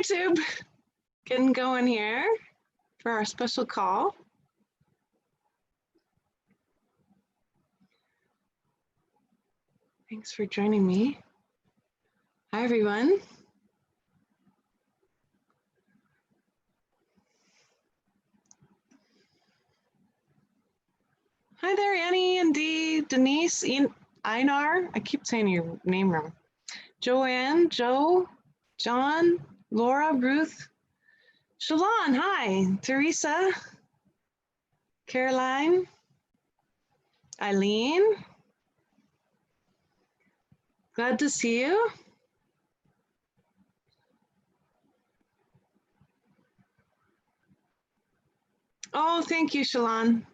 YouTube. Getting going here for our special call. Thanks for joining me. Hi, everyone. Hi there, Annie and Dee, Denise, Einar. I keep saying your name wrong. Joanne, Joe, John, Laura, Ruth, Shalon, hi, Teresa, Caroline, Eileen. Glad to see you. Oh, thank you, Shalon.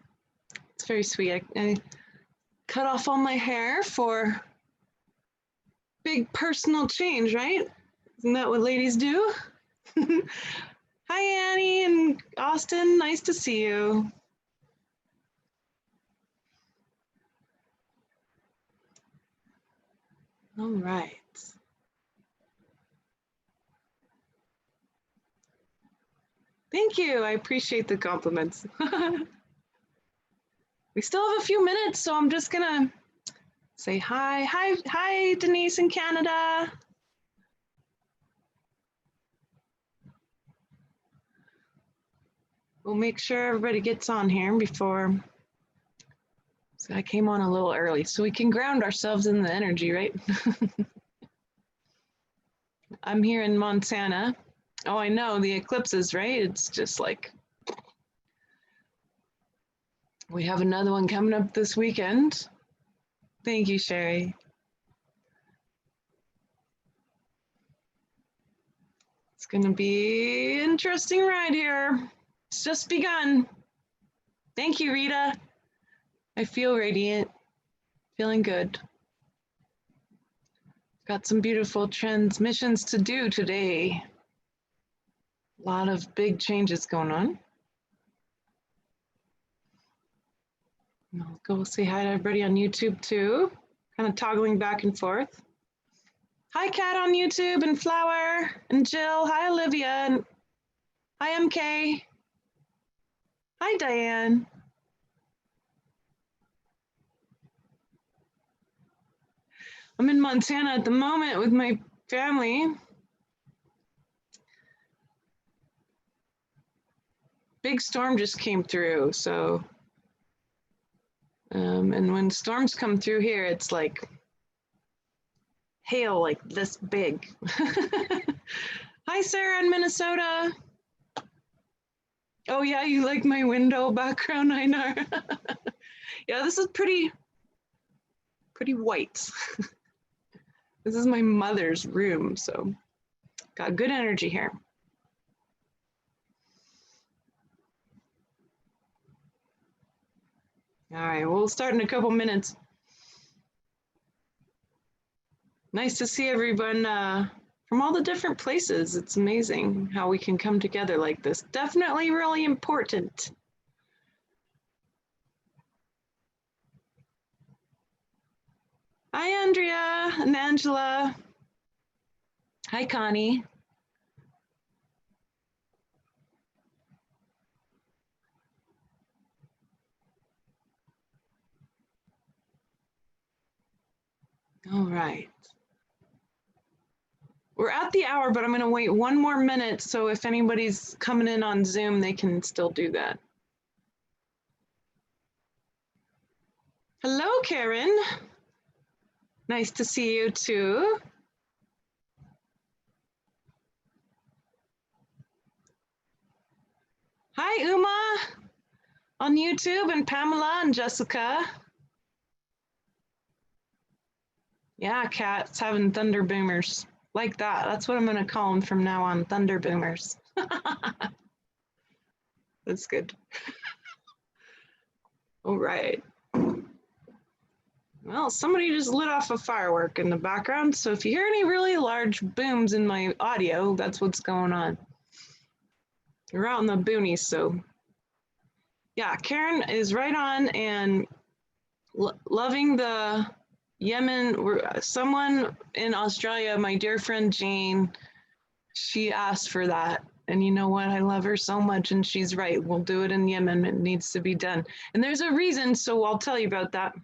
It's very sweet. I cut off all my hair for big personal change, right? Isn't that what ladies do? Hi, Annie and Austin. Nice to see you. All right. Thank you. I appreciate the compliments. We still have a few minutes, so I'm just gonna say hi. Hi, Denise in Canada. We'll make sure everybody gets on here before. So I came on a little early, so we can ground ourselves in the energy, right? I'm here in Montana. Oh, I know, the eclipses, right? It's just like, we have another one coming up this weekend. Thank you, Sherry. It's gonna be an interesting ride here. It's just begun. Thank you, Rita. I feel radiant, feeling good. Got some beautiful transmissions to do today. A lot of big changes going on. I'll go say hi to everybody on YouTube too. Kind of toggling back and forth. Hi, Kat on YouTube, and Flower, and Jill. Hi, Olivia, and hi, MK. Hi, Diane. I'm in Montana at the moment with my family. Big storm just came through, so, and when storms come through here, it's like hail like this big. Hi, Sarah in Minnesota. Oh yeah, you like my window background, Einar? Yeah, this is pretty white. This is my mother's room, so got good energy here. All right, we'll start in a couple minutes. Nice to see everyone from all the different places. It's amazing how we can come together like this. Definitely really important. Hi, Andrea and Angela. Hi, Connie. All right. We're at the hour, but I'm going to wait one more minute. So if anybody's coming in on Zoom, they can still do that. Hello, Karen. Nice to see you too. Hi, Uma on YouTube, and Pamela and Jessica. Yeah, Kat's having thunder boomers like that. That's what I'm going to call them from now on, thunder boomers. That's good. All right. Well, somebody just lit off a firework in the background. So if you hear any really large booms in my audio, that's what's going on. We're out in the boonies, so yeah, Karen is right on, and loving the Yemen. Someone in Australia, my dear friend Jane, She asked for that. And you know what? I love her so much, and she's right. We'll do it in the amendment. It needs to be done. And there's a reason, so I'll tell you about that.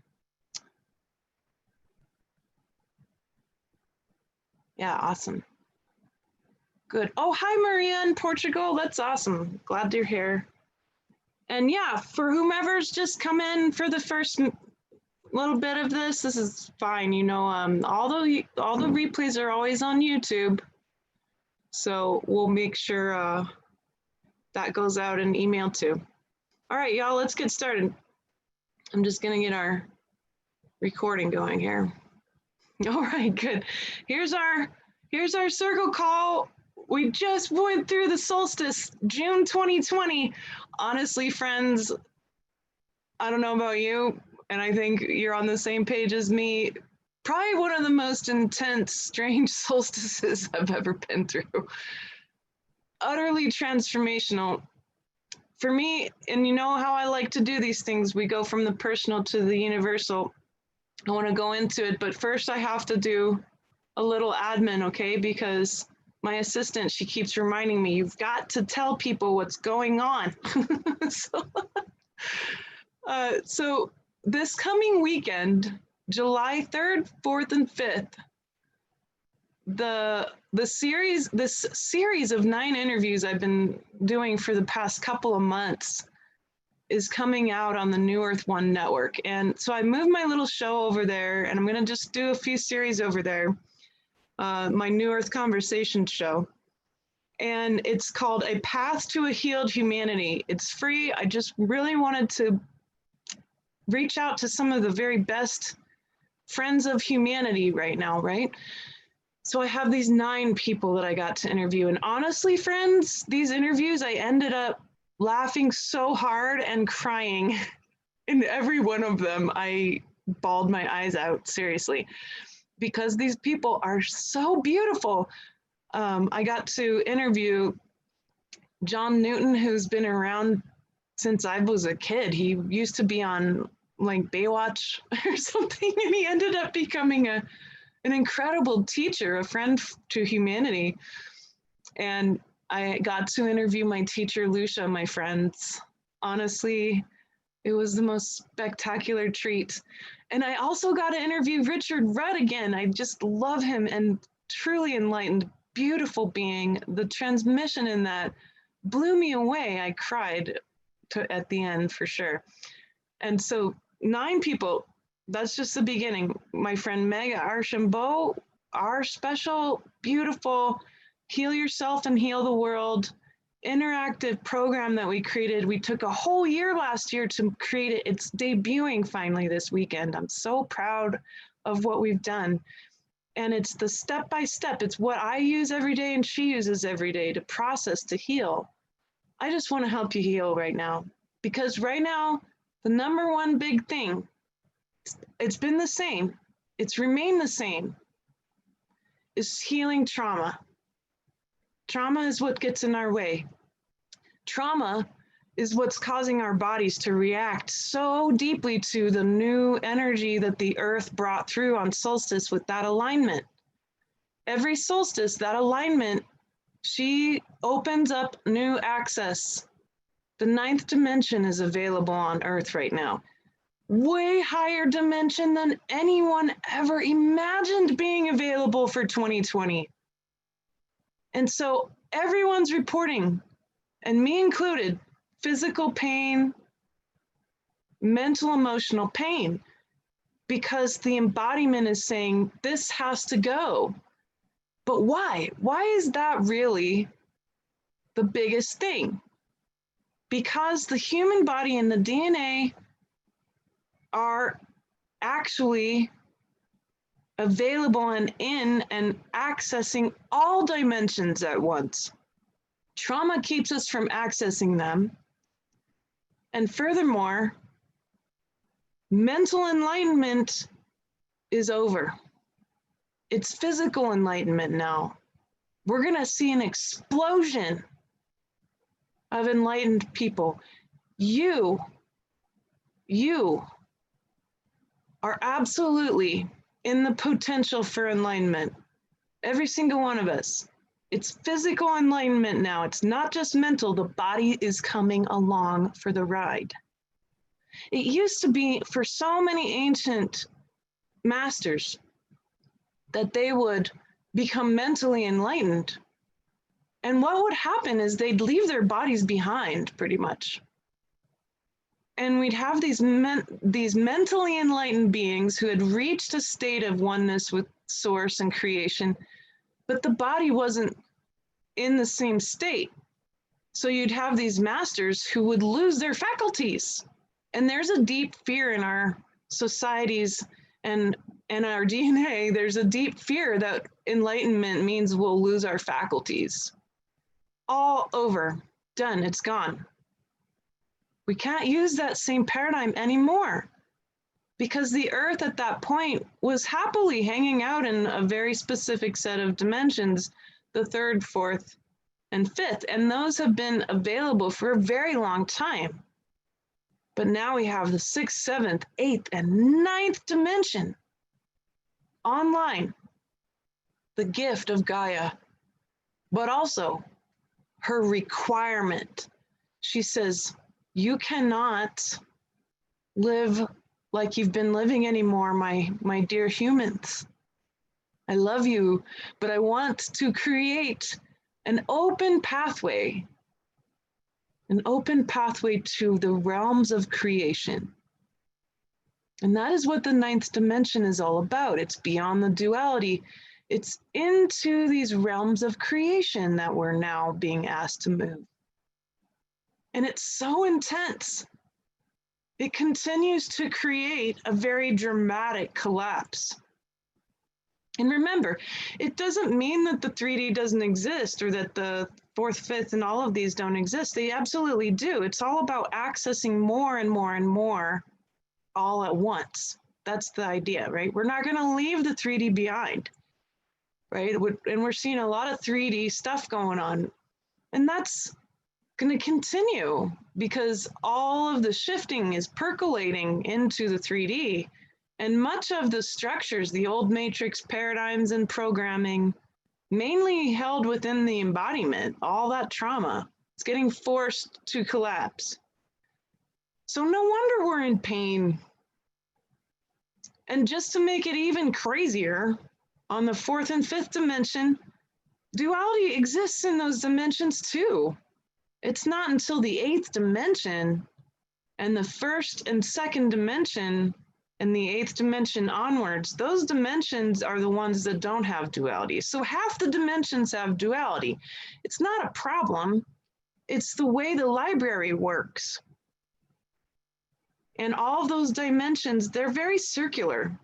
Yeah, awesome. Good. Oh, hi, Maria in Portugal. That's awesome. Glad you're here. And yeah, for whomever's just come in for the first little bit of this is fine. You know, all the replays are always on YouTube. So we'll make sure that goes out in email too. All right, y'all, let's get started. I'm just gonna get our recording going here. All right, good. Here's our circle call. We just went through the solstice, June 2020. Honestly, friends, I don't know about you, and I think you're on the same page as me. Probably one of the most intense, strange solstices I've ever been through. Utterly transformational. For me, and you know how I like to do these things, we go from the personal to the universal. I want to go into it, but first I have to do a little admin, okay? Because my assistant, she keeps reminding me, you've got to tell people what's going on. So this coming weekend, July 3rd, 4th, and 5th, this series of 9 interviews I've been doing for the past couple of months is coming out on the New Earth One network. And so I moved my little show over there, and I'm going to just do a few series over there, my New Earth Conversation show. And it's called A Path to a Healed Humanity. It's free. I just really wanted to reach out to some of the very best friends of humanity right now, right? So I have these 9 people that I got to interview. And honestly, friends, these interviews, I ended up laughing so hard and crying. In every one of them, I bawled my eyes out, seriously, because these people are so beautiful. I got to interview John Newton, who's been around since I was a kid. He used to be on like Baywatch or something, and he ended up becoming an incredible teacher, a friend to humanity. And I got to interview my teacher, Lucia, my friends. Honestly, it was the most spectacular treat. And I also got to interview Richard Rudd again. I just love him, and truly enlightened, beautiful being. The transmission in that blew me away. I cried at the end for sure. And so 9 people, that's just the beginning. My friend Mega Archambault, our special, beautiful Heal Yourself and Heal the World interactive program that we created. We took a whole year last year to create it. It's debuting finally this weekend. I'm so proud of what we've done. And it's the step-by-step. It's what I use every day and she uses every day to process, to heal. I just want to help you heal right now. Because right now, the number one big thing, it's been the same, it's remained the same, is healing trauma. Trauma is what gets in our way. Trauma is what's causing our bodies to react so deeply to the new energy that the earth brought through on solstice with that alignment. Every solstice, that alignment, she opens up new access. The 9th dimension is available on earth right now. Way higher dimension than anyone ever imagined being available for 2020. And so everyone's reporting, and me included, physical pain, mental, emotional pain, because the embodiment is saying this has to go. But why? Why is that really the biggest thing? Because the human body and the DNA are actually available and in and accessing all dimensions at once. Trauma keeps us from accessing them. And furthermore, mental enlightenment is over. It's physical enlightenment now. We're going to see an explosion of enlightened people. You are absolutely in the potential for enlightenment. Every single one of us It's physical enlightenment now. It's not just mental. The body is coming along for the ride. It used to be for so many ancient masters that they would become mentally enlightened. And what would happen is they'd leave their bodies behind pretty much. And we'd have these mentally enlightened beings who had reached a state of oneness with source and creation, but the body wasn't in the same state. So you'd have these masters who would lose their faculties. And there's a deep fear in our societies and our DNA. There's a deep fear that enlightenment means we'll lose our faculties. All over, done, it's gone. We can't use that same paradigm anymore because the earth at that point was happily hanging out in a very specific set of dimensions, the third, fourth, and fifth, and those have been available for a very long time. But now we have the sixth, seventh, eighth, and ninth dimension online, the gift of Gaia, but also her requirement. She says, you cannot live like you've been living anymore, my dear humans. I love you, but I want to create an open pathway to the realms of creation. And that is what the ninth dimension is all about. It's beyond the duality. It's into these realms of creation that we're now being asked to move. And it's so intense. It continues to create a very dramatic collapse. And remember, it doesn't mean that the 3D doesn't exist or that the fourth, fifth, and all of these don't exist. They absolutely do. It's all about accessing more and more and more all at once. That's the idea, right? We're not going to leave the 3D behind, right? And we're seeing a lot of 3D stuff going on. And that's going to continue because all of the shifting is percolating into the 3D. And much of the structures, the old matrix paradigms and programming, mainly held within the embodiment, all that trauma, it's getting forced to collapse. So no wonder we're in pain. And just to make it even crazier, on the fourth and fifth dimension, duality exists in those dimensions too. It's not until the eighth dimension and the first and second dimension and the eighth dimension onwards, those dimensions are the ones that don't have duality. So half the dimensions have duality. It's not a problem. It's the way the library works. And all of those dimensions, they're very circular.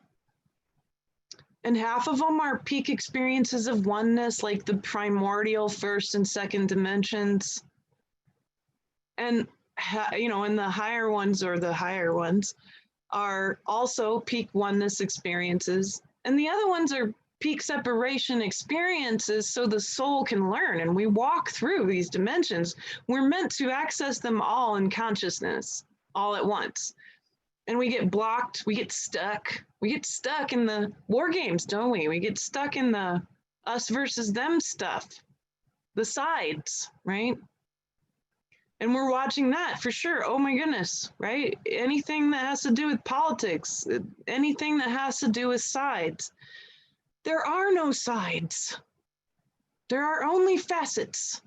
And half of them are peak experiences of oneness, like the primordial first and second dimensions. And, and the higher ones are also peak oneness experiences. And the other ones are peak separation experiences so the soul can learn. And we walk through these dimensions. We're meant to access them all in consciousness, all at once. And we get blocked, we get stuck. We get stuck in the war games, don't we? We get stuck in the us versus them stuff, the sides, right? And we're watching that for sure. Oh my goodness, right? Anything that has to do with politics, anything that has to do with sides. There are no sides. There are only facets.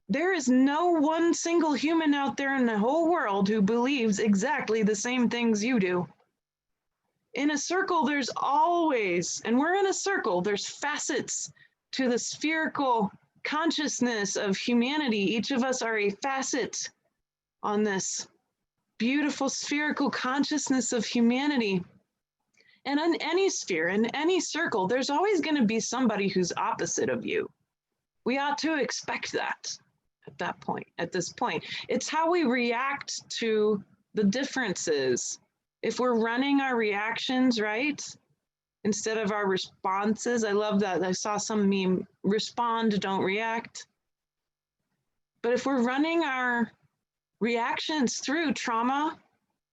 There is no one single human out there in the whole world who believes exactly the same things you do. In a circle, there's always, and we're in a circle, there's facets to the spherical consciousness of humanity. Each of us are a facet on this beautiful spherical consciousness of humanity. And in any sphere, in any circle, there's always going to be somebody who's opposite of you. We ought to expect that at this point. It's how we react to the differences. If we're running our reactions, right, instead of our responses. I love that. I saw some meme, respond, don't react. But if we're running our reactions through trauma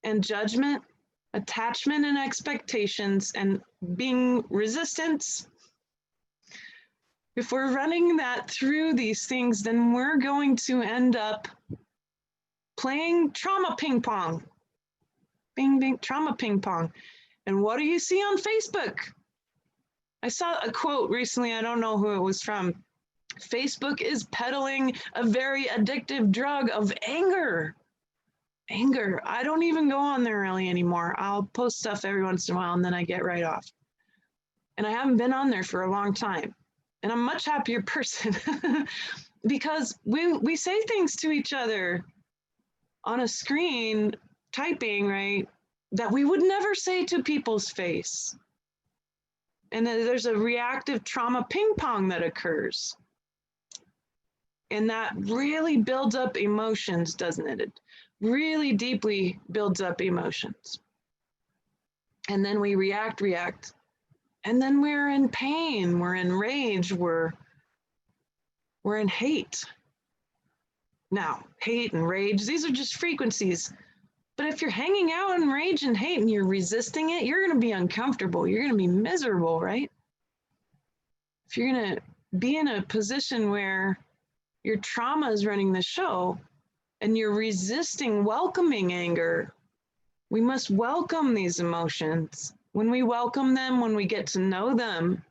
and judgment, attachment and expectations, and being resistance, If we're running that through these things, then we're going to end up playing trauma ping pong. Bing, bing, trauma ping pong. And what do you see on Facebook? I saw a quote recently, I don't know who it was from. Facebook is peddling a very addictive drug of anger. Anger. I don't even go on there really anymore. I'll post stuff every once in a while and then I get right off. And I haven't been on there for a long time. And I'm a much happier person because we say things to each other on a screen, typing, right, that we would never say to people's face. And then there's a reactive trauma ping pong that occurs. And that really builds up emotions, doesn't it? It really deeply builds up emotions. And then we react. And then we're in pain, we're in rage, we're in hate. Now, hate and rage, these are just frequencies. But if you're hanging out in rage and hate and you're resisting it, you're going to be uncomfortable. You're going to be miserable, right? If you're going to be in a position where your trauma is running the show and you're resisting welcoming anger, we must welcome these emotions. When we welcome them, when we get to know them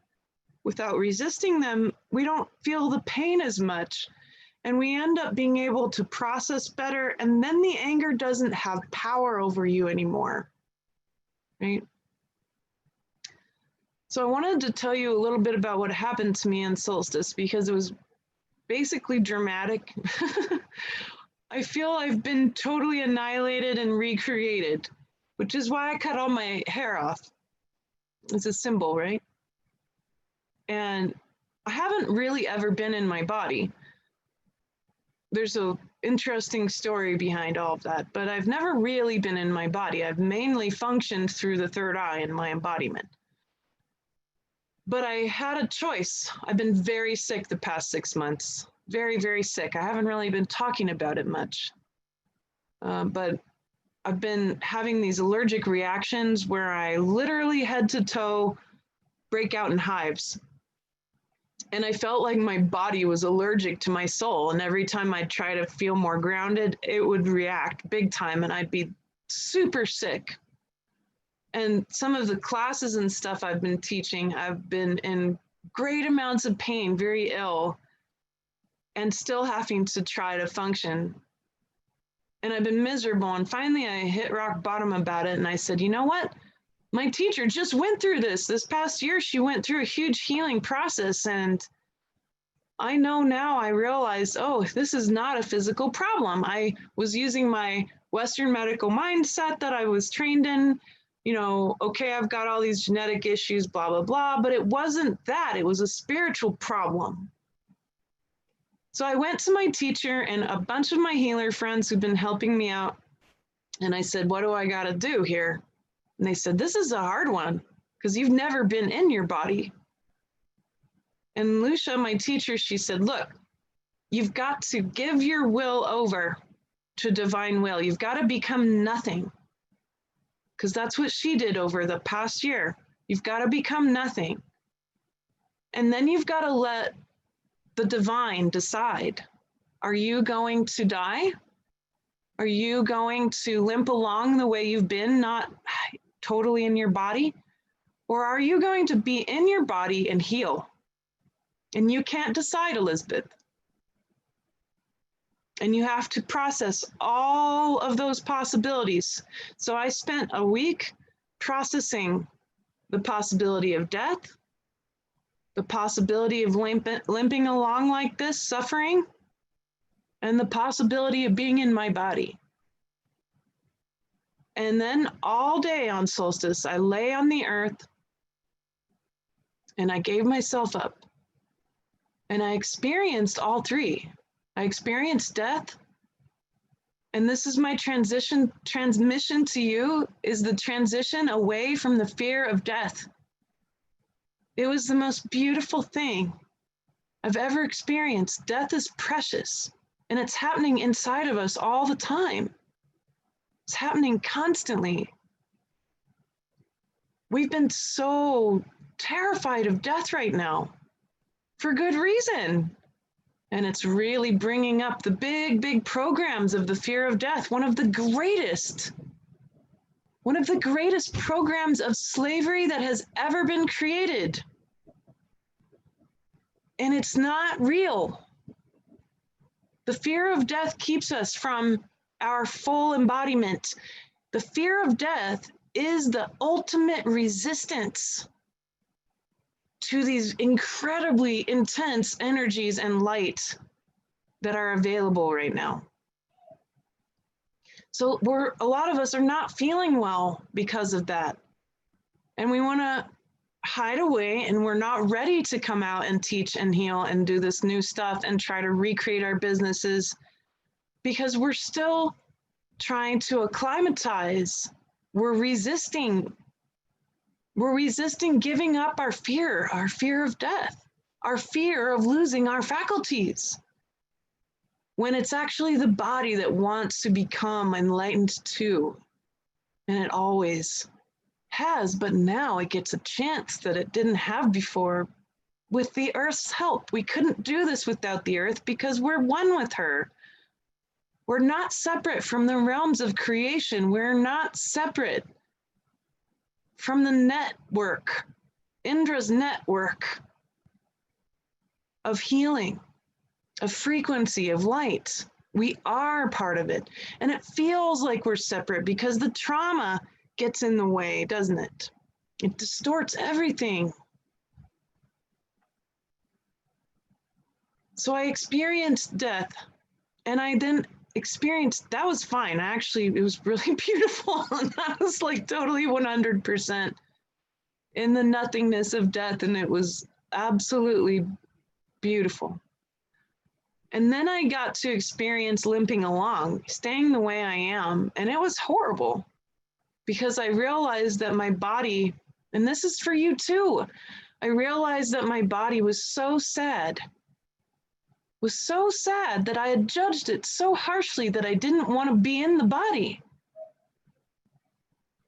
without resisting them, we don't feel the pain as much. And we end up being able to process better. And then the anger doesn't have power over you anymore, right? So I wanted to tell you a little bit about what happened to me on solstice because it was basically dramatic. I feel I've been totally annihilated and recreated, which is why I cut all my hair off. It's a symbol, right? And I haven't really ever been in my body. There's an interesting story behind all of that, but I've never really been in my body. I've mainly functioned through the third eye in my embodiment. But I had a choice. I've been very sick the past 6 months, very, very sick. I haven't really been talking about it much, but I've been having these allergic reactions where I literally head to toe break out in hives. And I felt like my body was allergic to my soul. And every time I'd try to feel more grounded, it would react big time and I'd be super sick. And some of the classes and stuff I've been teaching, I've been in great amounts of pain, very ill, and still having to try to function. And I've been miserable. And finally I hit rock bottom about it. And I said, you know what? My teacher just went through this past year. She went through a huge healing process. And I know now, I realized, oh, this is not a physical problem. I was using my Western medical mindset that I was trained in, you know, okay, I've got all these genetic issues, blah, blah, blah, but it wasn't that. It was a spiritual problem. So I went to my teacher and a bunch of my healer friends who've been helping me out. And I said, what do I got to do here? And they said, this is a hard one because you've never been in your body. And Lucia, my teacher, she said, look, you've got to give your will over to divine will. You've got to become nothing because that's what she did over the past year. You've got to become nothing. And then you've got to let the divine decide. Are you going to die? Are you going to limp along the way you've been, not totally in your body? Or are you going to be in your body and heal? And you can't decide, Elizabeth. And you have to process all of those possibilities. So I spent a week processing the possibility of death, the possibility of limping along like this, suffering, and the possibility of being in my body. And then all day on solstice, I lay on the earth and I gave myself up. And I experienced all three. I experienced death. And this is my transmission to you, is the transition away from the fear of death. It was the most beautiful thing I've ever experienced. Death is precious, and it's happening inside of us all the time. It's happening constantly. We've been so terrified of death right now. for good reason. And it's really bringing up the big, big programs of the fear of death, one of the greatest programs of slavery that has ever been created. And it's not real. The fear of death keeps us from our full embodiment. The fear of death is the ultimate resistance to these incredibly intense energies and light that are available right now. So a lot of us are not feeling well because of that. And we want to hide away, and we're not ready to come out and teach and heal and do this new stuff and try to recreate our businesses because we're still trying to acclimatize. We're resisting giving up our fear of death, our fear of losing our faculties, when it's actually the body that wants to become enlightened too. And it always has, but now it gets a chance that it didn't have before with the earth's help. We couldn't do this without the earth because we're one with her. We're not separate from the realms of creation. We're not separate from the network, Indra's network of healing, of frequency, of light. We are part of it. And it feels like we're separate because the trauma gets in the way, doesn't it? It distorts everything. So I experienced death, and I then experienced, that was fine. Actually, it was really beautiful. And I was like totally 100% in the nothingness of death. And it was absolutely beautiful. And then I got to experience limping along, staying the way I am. And it was horrible because I realized that my body, and this is for you too, I realized that my body was so sad that I had judged it so harshly that I didn't want to be in the body.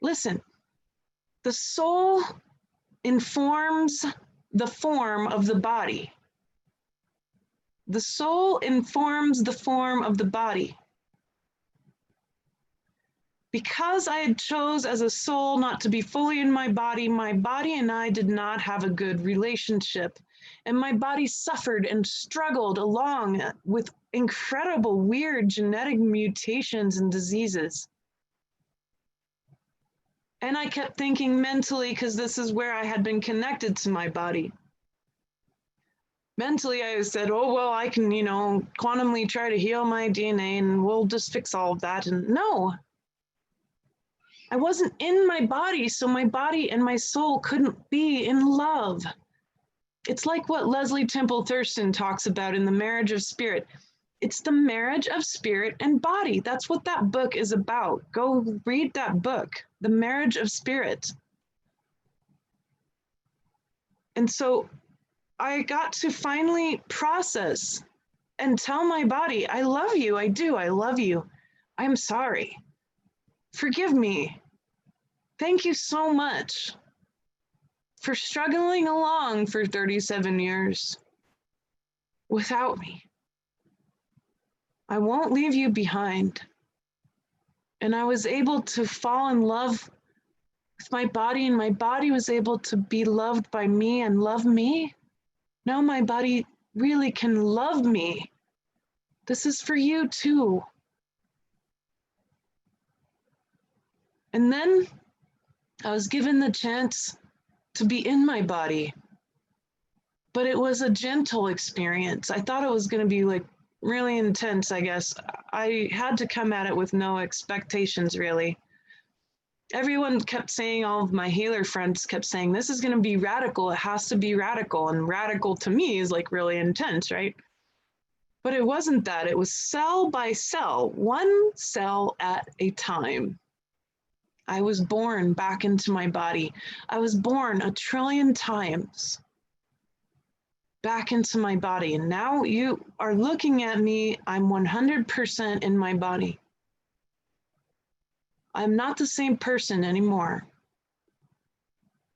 Listen, the soul informs the form of the body. The soul informs the form of the body. Because I had chose as a soul not to be fully in my body and I did not have a good relationship. And my body suffered and struggled along with incredible, weird genetic mutations and diseases. And I kept thinking mentally, because this is where I had been connected to my body. Mentally, I said, oh, well, I can, quantumly try to heal my DNA and we'll just fix all of that. And no, I wasn't in my body, so my body and my soul couldn't be in love. It's like what Leslie Temple Thurston talks about in The Marriage of Spirit. It's the marriage of spirit and body. That's what that book is about. Go read that book, The Marriage of Spirit. And so I got to finally process and tell my body, I love you. I do. I love you. I'm sorry. Forgive me. Thank you so much for struggling along for 37 years without me. I won't leave you behind. And I was able to fall in love with my body, and my body was able to be loved by me and love me. Now my body really can love me. This is for you too. And then I was given the chance to be in my body, but it was a gentle experience. I thought it was going to be like really intense, I guess. I had to come at it with no expectations, really. Everyone kept saying, all of my healer friends kept saying, this is going to be radical. It has to be radical. And radical to me is like really intense, right? But it wasn't that. It was cell by cell, one cell at a time. I was born back into my body. I was born 1 trillion times back into my body. And now you are looking at me. I'm 100% in my body. I'm not the same person anymore.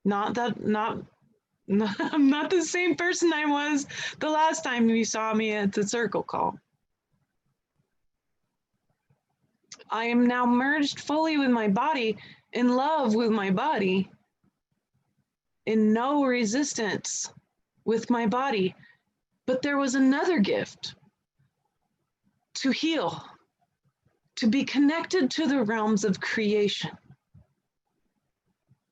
Not I'm not the same person I was the last time you saw me at the circle call. I am now merged fully with my body, in love with my body, in no resistance with my body. But there was another gift: to heal, to be connected to the realms of creation,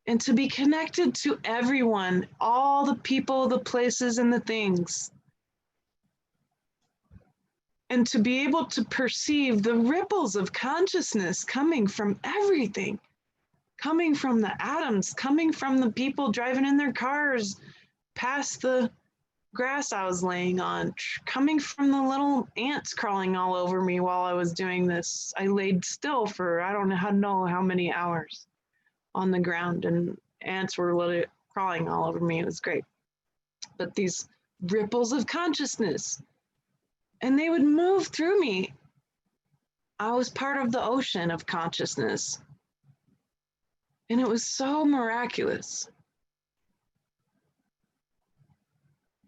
and to be connected to everyone, all the people, the places, and the things. And to be able to perceive the ripples of consciousness coming from everything, coming from the atoms, coming from the people driving in their cars past the grass I was laying on, coming from the little ants crawling all over me while I was doing this. I laid still for I don't know how many hours on the ground, and ants were literally crawling all over me. It was great. But these ripples of consciousness, and they would move through me. I was part of the ocean of consciousness. And it was so miraculous.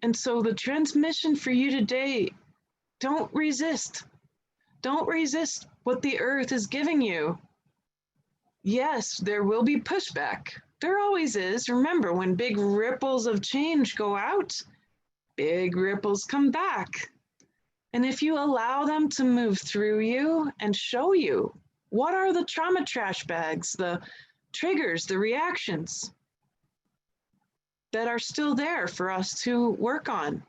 And so the transmission for you today, don't resist. Don't resist what the earth is giving you. Yes, there will be pushback. There always is. Remember, when big ripples of change go out, big ripples come back. And if you allow them to move through you and show you what are the trauma trash bags, the triggers, the reactions that are still there for us to work on.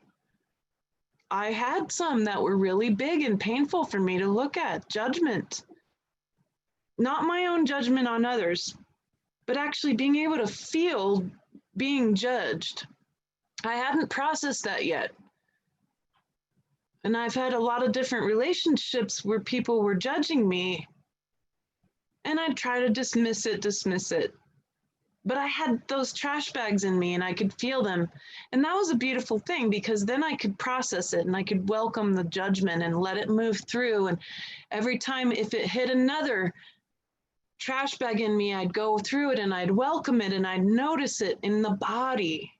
I had some that were really big and painful for me to look at. Judgment. Not my own judgment on others, but actually being able to feel being judged. I hadn't processed that yet. And I've had a lot of different relationships where people were judging me, and I'd try to dismiss it. But I had those trash bags in me and I could feel them. And that was a beautiful thing, because then I could process it and I could welcome the judgment and let it move through. And every time if it hit another trash bag in me, I'd go through it and I'd welcome it and I'd notice it in the body.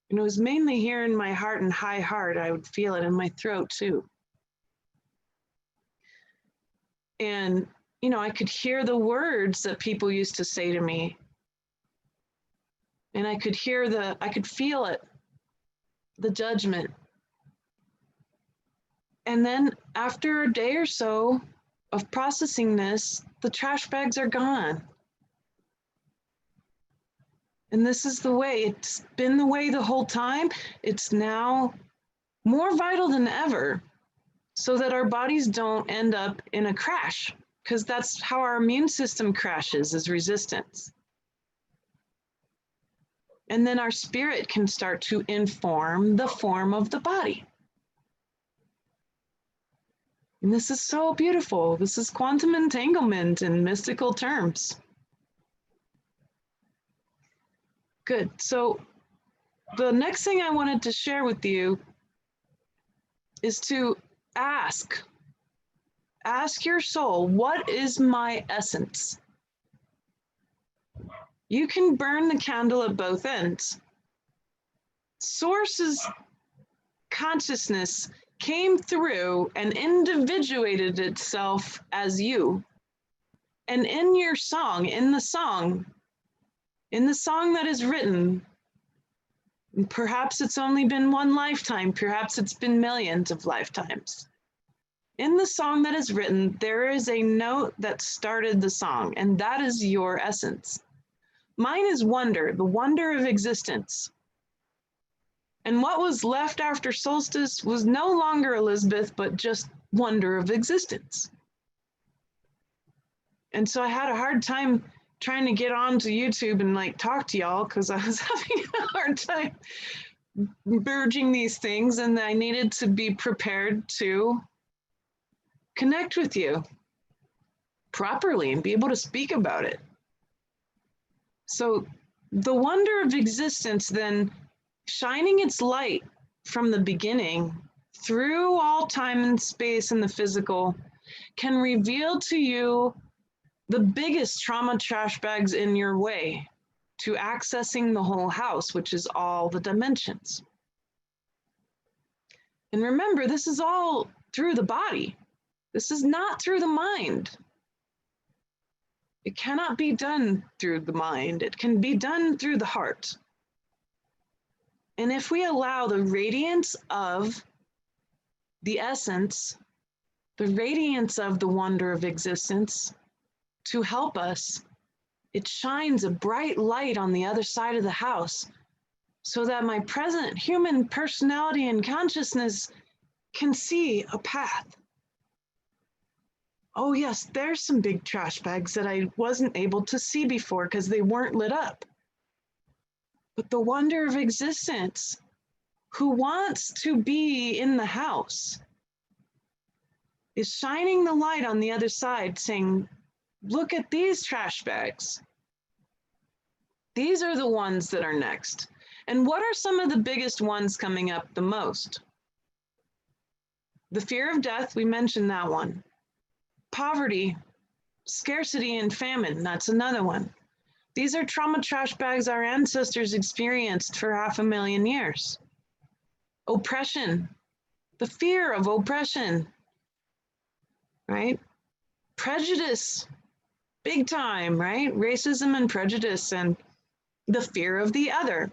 And it was mainly here in my heart and high heart. I would feel it in my throat too. And, you know, I could hear the words that people used to say to me. And I could feel it, the judgment. And then after a day or so of processing this, the trash bags are gone. And this is the way, it's been the way the whole time. It's now more vital than ever, so that our bodies don't end up in a crash, because that's how our immune system crashes, is resistance. And then our spirit can start to inform the form of the body. And this is so beautiful. This is quantum entanglement in mystical terms. Good. So the next thing I wanted to share with you is to ask your soul, what is my essence? You can burn the candle at both ends. Source's consciousness came through and individuated itself as you. And in your song, in the song that is written, perhaps it's only been one lifetime, perhaps it's been millions of lifetimes. In the song that is written, there is a note that started the song, and that is your essence. Mine is wonder, the wonder of existence. And what was left after solstice was no longer Elizabeth, but just wonder of existence. And so I had a hard time trying to get onto YouTube and like talk to y'all, because I was having a hard time merging these things, and I needed to be prepared to connect with you properly and be able to speak about it. So the wonder of existence then shining its light from the beginning through all time and space and the physical can reveal to you the biggest trauma trash bags in your way. to accessing the whole house, which is all the dimensions. And remember, this is all through the body. This is not through the mind. It cannot be done through the mind. It can be done through the heart. And if we allow the radiance of the essence, the radiance of the wonder of existence to help us, it shines a bright light on the other side of the house so that my present human personality and consciousness can see a path. Oh yes, there's some big trash bags that I wasn't able to see before because they weren't lit up. But the wonder of existence, who wants to be in the house, is shining the light on the other side saying, look at these trash bags. These are the ones that are next. And what are some of the biggest ones coming up the most? The fear of death, we mentioned that one. Poverty, scarcity, and famine, that's another one. These are trauma trash bags our ancestors experienced for 500,000 years. Oppression, the fear of oppression, right? Prejudice, big time, right? Racism and prejudice and the fear of the other.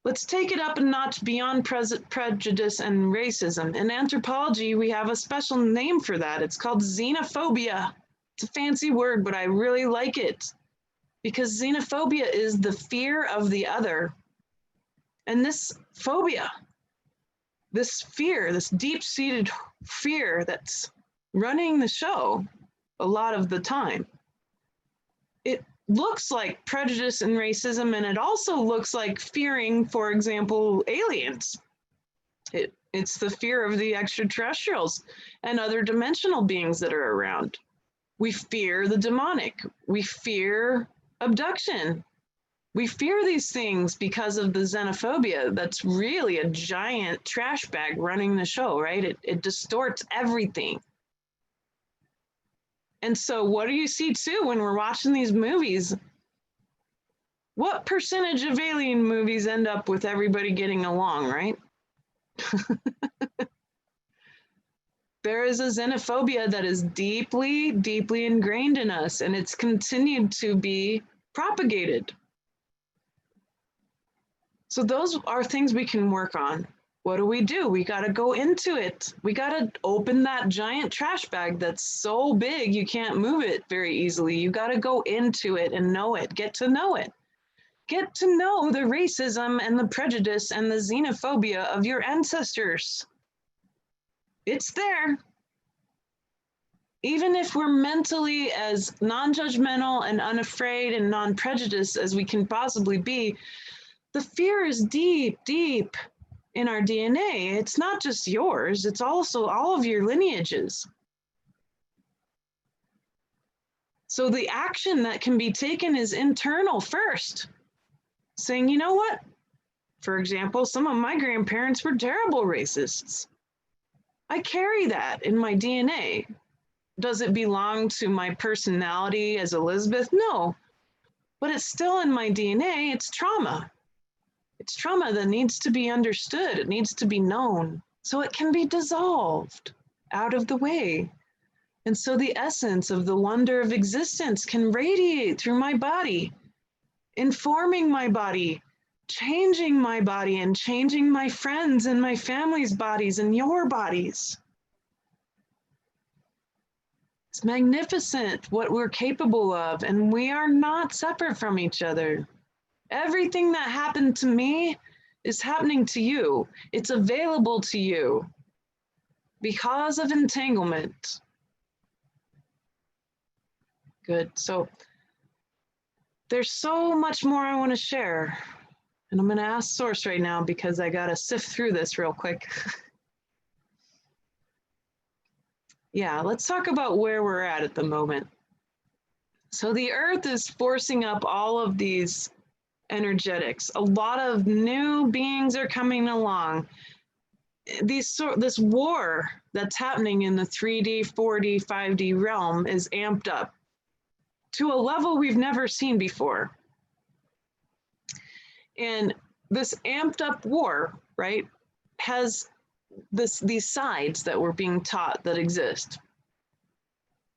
Let's take it up a notch beyond prejudice and racism. In anthropology, we have a special name for that. It's called xenophobia. It's a fancy word, but I really like it because xenophobia is the fear of the other. And this phobia, this fear, this deep-seated fear that's running the show a lot of the time, it looks like prejudice and racism, and it also looks like fearing, for example, aliens. It's the fear of the extraterrestrials and other dimensional beings that are around. We fear the demonic. We fear abduction. We fear these things because of the xenophobia that's really a giant trash bag running the show, right? It distorts everything. And so what do you see too when we're watching these movies? What percentage of alien movies end up with everybody getting along, right? There is a xenophobia that is deeply, deeply ingrained in us, and it's continued to be propagated. So those are things we can work on. What do? We got to go into it. We got to open that giant trash bag that's so big you can't move it very easily. You got to go into it and know it, get to know it. Get to know the racism and the prejudice and the xenophobia of your ancestors. It's there. Even if we're mentally as non-judgmental and unafraid and non-prejudiced as we can possibly be, the fear is deep, deep in our DNA. It's not just yours, it's also all of your lineages. So the action that can be taken is internal first. Saying, you know what? For example, some of my grandparents were terrible racists. I carry that in my DNA. Does it belong to my personality as Elizabeth? No, but it's still in my DNA. It's trauma. It's trauma that needs to be understood. It needs to be known so it can be dissolved out of the way. And so the essence of the wonder of existence can radiate through my body, informing my body, changing my body, and changing my friends and my family's bodies and your bodies. It's magnificent what we're capable of, and we are not separate from each other. Everything that happened to me is happening to you. It's available to you because of entanglement. Good. So there's so much more I want to share. And I'm going to ask Source right now because I got to sift through this real quick. Yeah, let's talk about where we're at the moment. So the Earth is forcing up all of these energetics. A lot of new beings are coming along. This war that's happening in the 3D, 4D, 5D realm is amped up to a level we've never seen before. And this amped up war, right, has these sides that we're being taught that exist.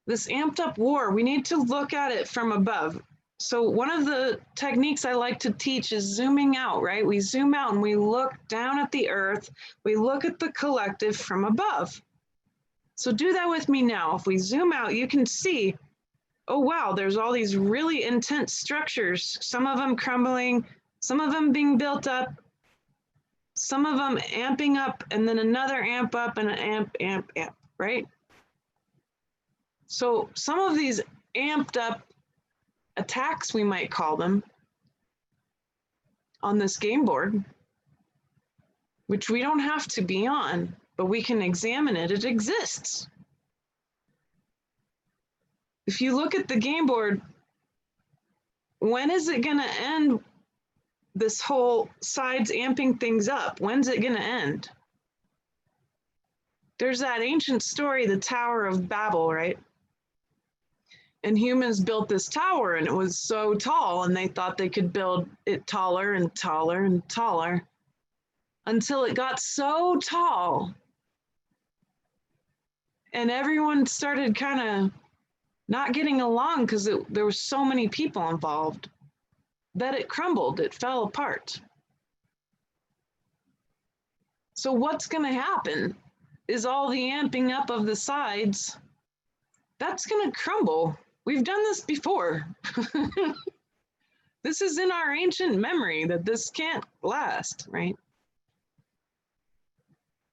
This amped up war, we need to look at it from above. So one of the techniques I like to teach is zooming out, right? We zoom out and we look down at the earth. We look at the collective from above. So do that with me now. If we zoom out, you can see, oh, wow, there's all these really intense structures, some of them crumbling, some of them being built up, some of them amping up, and then another amp up and an amp, right? So some of these amped up attacks, we might call them, on this game board, which we don't have to be on, but we can examine it. It exists. If you look at the game board, when is it going to end, this whole sides amping things up? When's it going to end? There's that ancient story, the Tower of Babel, right? And humans built this tower and it was so tall and they thought they could build it taller and taller and taller until it got so tall and everyone started kind of not getting along because there were so many people involved that it crumbled, it fell apart. So what's going to happen is all the amping up of the sides, that's going to crumble. We've done this before. This is in our ancient memory that this can't last, right?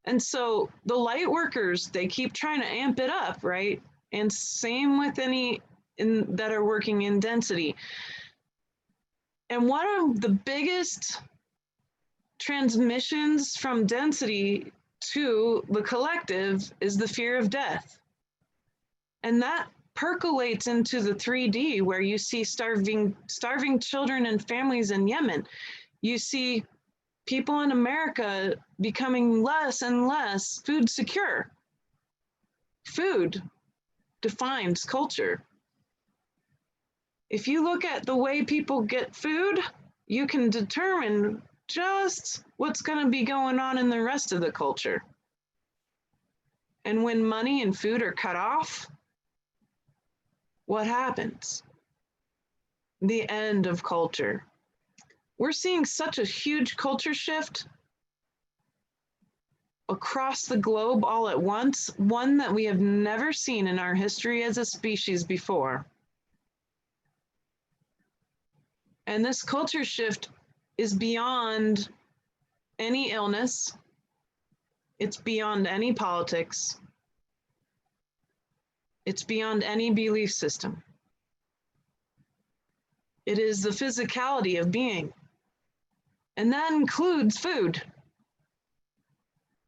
And so the light workers, they keep trying to amp it up, right? And same with any that are working in density. And one of the biggest transmissions from density to the collective is the fear of death. And that percolates into the 3D where you see starving children and families in Yemen. You see people in America becoming less and less food secure. Food defines culture. If you look at the way people get food, you can determine just what's going to be going on in the rest of the culture. And when money and food are cut off, what happens? The end of culture. We're seeing such a huge culture shift across the globe all at once, one that we have never seen in our history as a species before. And this culture shift is beyond any illness. It's beyond any politics. It's beyond any belief system. It is the physicality of being. And that includes food.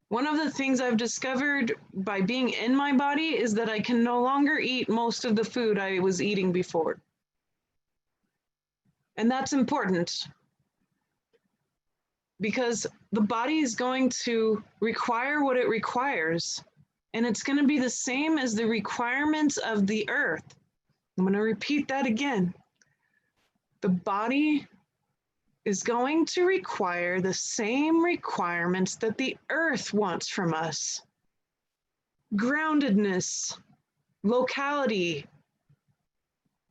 One of the things I've discovered by being in my body is that I can no longer eat most of the food I was eating before. And that's important because the body is going to require what it requires. And it's going to be the same as the requirements of the earth. I'm going to repeat that again. The body is going to require the same requirements that the earth wants from us. Groundedness, locality.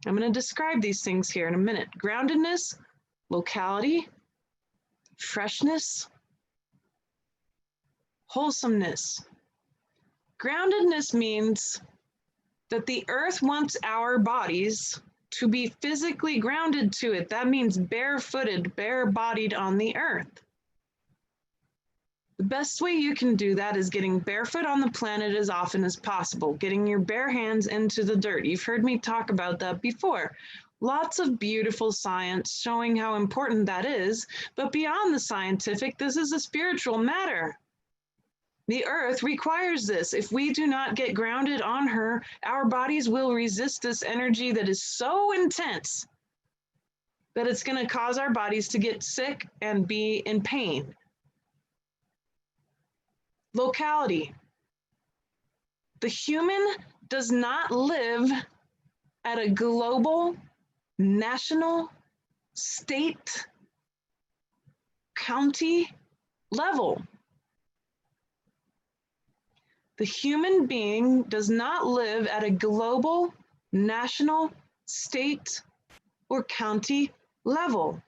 I'm going to describe these things here in a minute. Groundedness, locality, freshness, wholesomeness. Groundedness means that the earth wants our bodies to be physically grounded to it. That means barefooted, bare-bodied on the earth. The best way you can do that is getting barefoot on the planet as often as possible, getting your bare hands into the dirt. You've heard me talk about that before. Lots of beautiful science showing how important that is, but beyond the scientific, this is a spiritual matter. The earth requires this. If we do not get grounded on her, our bodies will resist this energy that is so intense that it's going to cause our bodies to get sick and be in pain. Locality. The human does not live at a global, national, state, county level. The human being does not live at a global, national, state, or county level.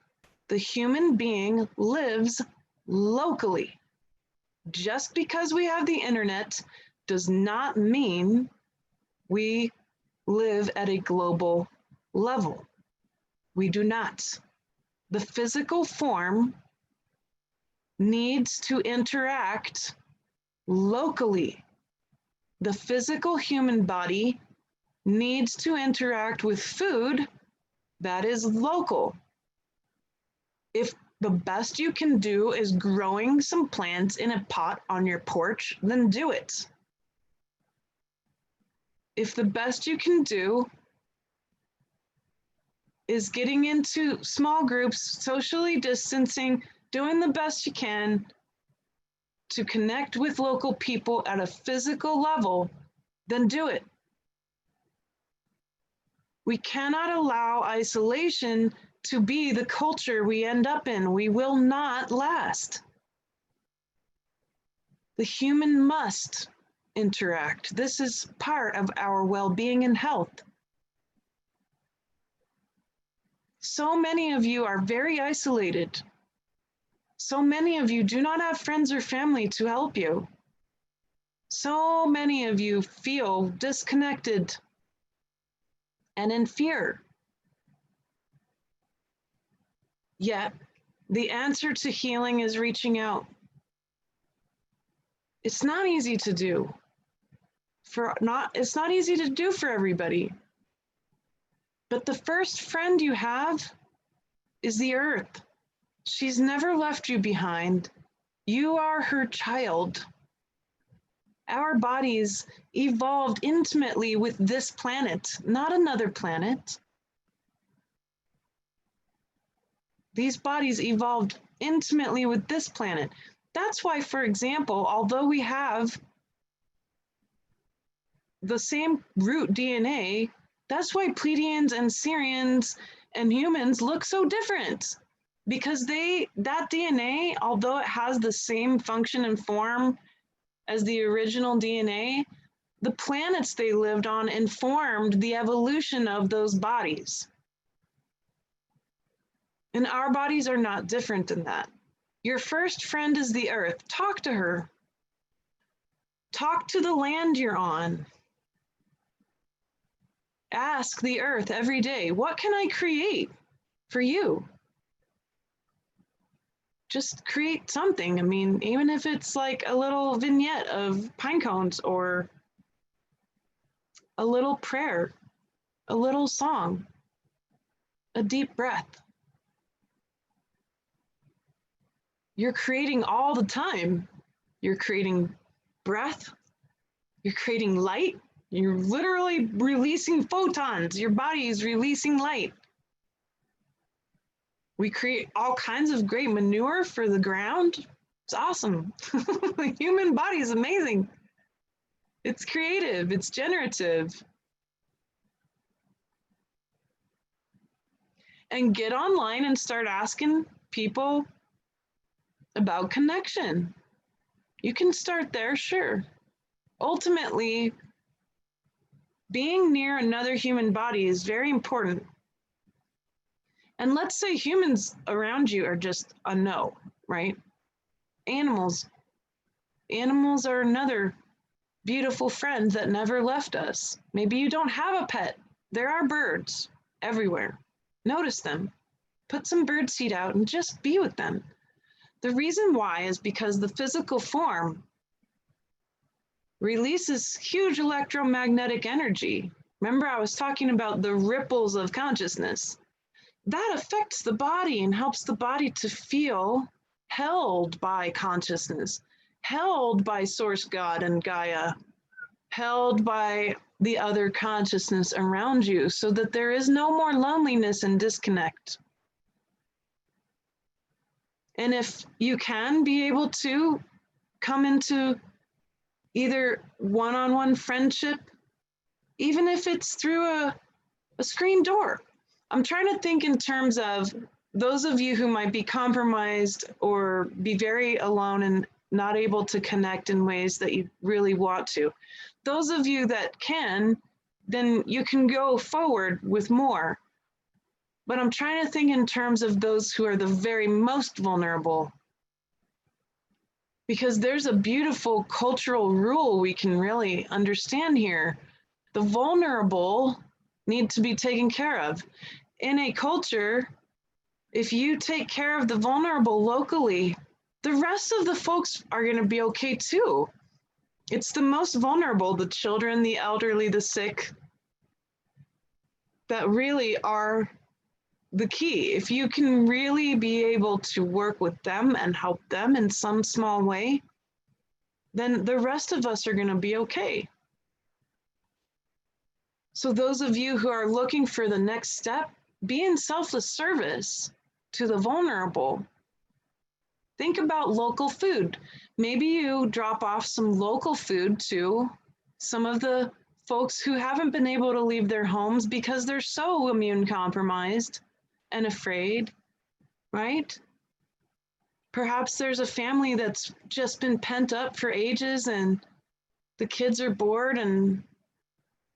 The human being lives locally. Just because we have the internet does not mean we live at a global level. We do not. The physical form needs to interact locally. The physical human body needs to interact with food that is local. If the best you can do is growing some plants in a pot on your porch, then do it. If the best you can do is getting into small groups, socially distancing, doing the best you can to connect with local people at a physical level, then do it. We cannot allow isolation to be the culture we end up in. We will not last. The human must interact. This is part of our well-being and health. So many of you are very isolated. So many of you do not have friends or family to help you. So many of you feel disconnected and in fear. Yet, the answer to healing is reaching out. It's not easy to do. It's not easy to do for everybody. But the first friend you have is the earth. She's never left you behind. You are her child. Our bodies evolved intimately with this planet, not another planet. These bodies evolved intimately with this planet. That's why, for example, although we have the same root DNA, that's why Pleiadians and Sirians and humans look so different. Because that DNA, although it has the same function and form as the original DNA, the planets they lived on informed the evolution of those bodies. And our bodies are not different than that. Your first friend is the earth. Talk to her. Talk to the land you're on. Ask the earth every day, what can I create for you? Just create something. I mean, even if it's like a little vignette of pine cones or a little prayer, a little song, a deep breath. You're creating all the time. You're creating breath. You're creating light. You're literally releasing photons. Your body is releasing light. We create all kinds of great manure for the ground. It's awesome. The human body is amazing. It's creative. It's generative. And get online and start asking people about connection. You can start there, sure. Ultimately, being near another human body is very important. And let's say humans around you are just a no, right? Animals are another beautiful friend that never left us. Maybe you don't have a pet. There are birds everywhere. Notice them. Put some bird seed out and just be with them. The reason why is because the physical form releases huge electromagnetic energy. Remember, I was talking about the ripples of consciousness. That affects the body and helps the body to feel held by consciousness, held by Source God and Gaia, held by the other consciousness around you, so that there is no more loneliness and disconnect. And if you can be able to come into either one-on-one friendship, even if it's through a screen door. I'm trying to think in terms of those of you who might be compromised or be very alone and not able to connect in ways that you really want to, those of you that can, then you can go forward with more. But I'm trying to think in terms of those who are the very most vulnerable, because there's a beautiful cultural rule we can really understand here. The vulnerable need to be taken care of. In a culture, if you take care of the vulnerable locally, the rest of the folks are going to be okay too. It's the most vulnerable, the children, the elderly, the sick, that really are the key. If you can really be able to work with them and help them in some small way, then the rest of us are going to be okay. So those of you who are looking for the next step, be in selfless service to the vulnerable. Think about local food. Maybe you drop off some local food to some of the folks who haven't been able to leave their homes because they're so immune compromised and afraid, right? Perhaps there's a family that's just been pent up for ages and the kids are bored, and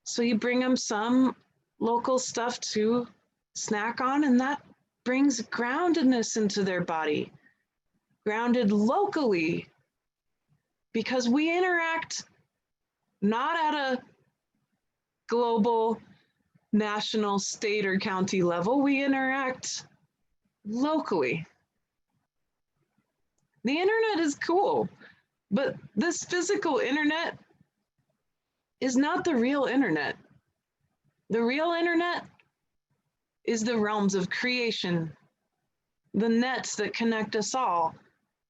so you bring them some local stuff to snack on, and that brings groundedness into their body, grounded locally, because we interact not at a global, national, state, or county level. We interact locally. The internet is cool, but this physical internet is not the real internet. The real internet is the realms of creation, the nets that connect us all.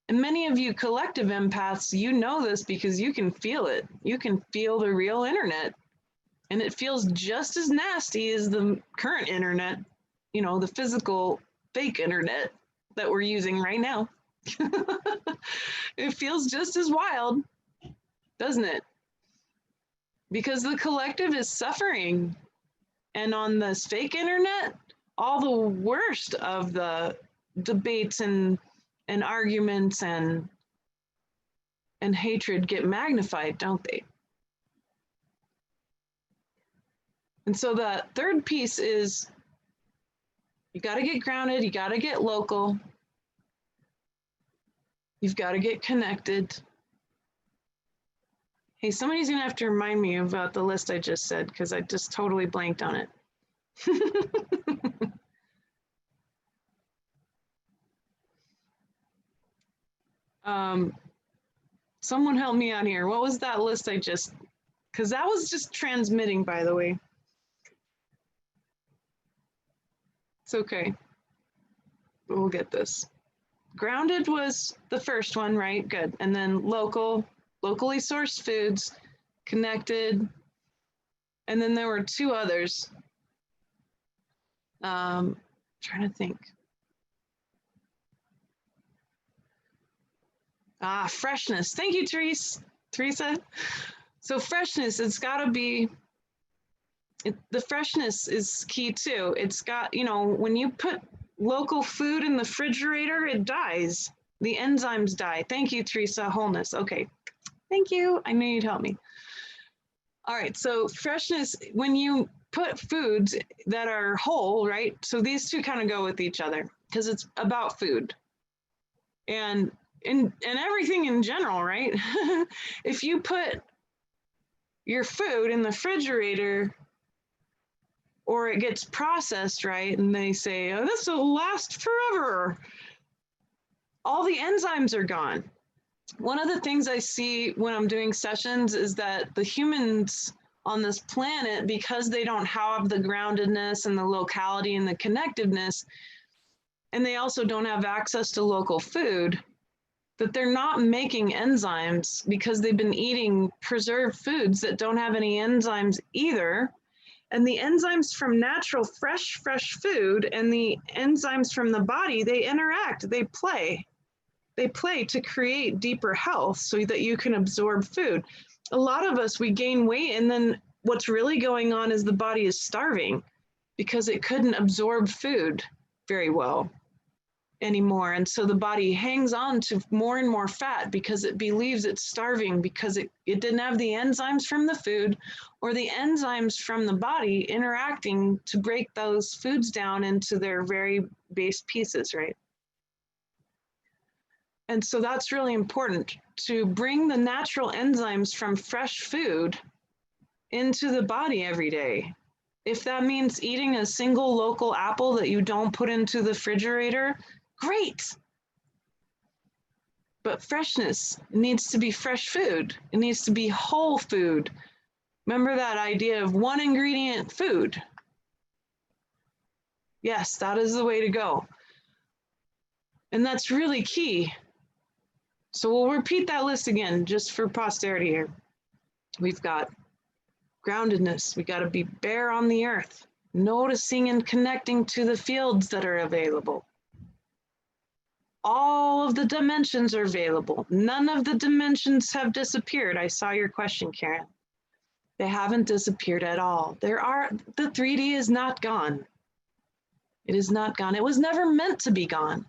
And many of you collective empaths, you know this because you can feel it. You can feel the real internet. And it feels just as nasty as the current internet, you know, the physical fake internet that we're using right now. It feels just as wild, doesn't it? Because the collective is suffering. And on this fake internet, all the worst of the debates and arguments and hatred get magnified, don't they? And so the third piece is you got to get grounded, you got to get local, you've got to get connected. Hey, somebody's going to have to remind me about the list I just said because I just totally blanked on it. Someone help me out here. What was that list I just, because that was just transmitting, by the way. It's okay. We'll get this. Grounded was the first one, right? Good. And then locally sourced foods, connected, and then there were two others. Trying to think. Freshness. Thank you, Teresa. So freshness, it's got to be, the freshness is key too. It's got, you know, when you put local food in the refrigerator, it dies. The enzymes die. Thank you, Teresa. Wholeness. Okay. Thank you. I knew you'd help me. All right. So freshness, when you put foods that are whole, right? So these two kind of go with each other because it's about food and everything in general, right? If you put your food in the refrigerator or it gets processed, right? And they say, oh, this will last forever. All the enzymes are gone. One of the things I see when I'm doing sessions is that the humans on this planet, because they don't have the groundedness and the locality and the connectiveness, and they also don't have access to local food, that they're not making enzymes because they've been eating preserved foods that don't have any enzymes either. And the enzymes from natural, fresh food and the enzymes from the body, they interact, they play. They play to create deeper health so that you can absorb food. A lot of us, we gain weight, and then what's really going on is the body is starving because it couldn't absorb food very well. anymore. And so the body hangs on to more and more fat because it believes it's starving, because it didn't have the enzymes from the food or the enzymes from the body interacting to break those foods down into their very base pieces, right? And so that's really important, to bring the natural enzymes from fresh food into the body every day. If that means eating a single local apple that you don't put into the refrigerator, great. But freshness needs to be fresh food. It needs to be whole food. Remember that idea of one ingredient food? Yes, that is the way to go. And that's really key. So we'll repeat that list again just for posterity here. We've got groundedness. We got to be bare on the earth, noticing and connecting to the fields that are available. All of the dimensions are available. None of the dimensions have disappeared. I saw your question, Karen. They haven't disappeared at all. The 3D is not gone. It is not gone. It was never meant to be gone.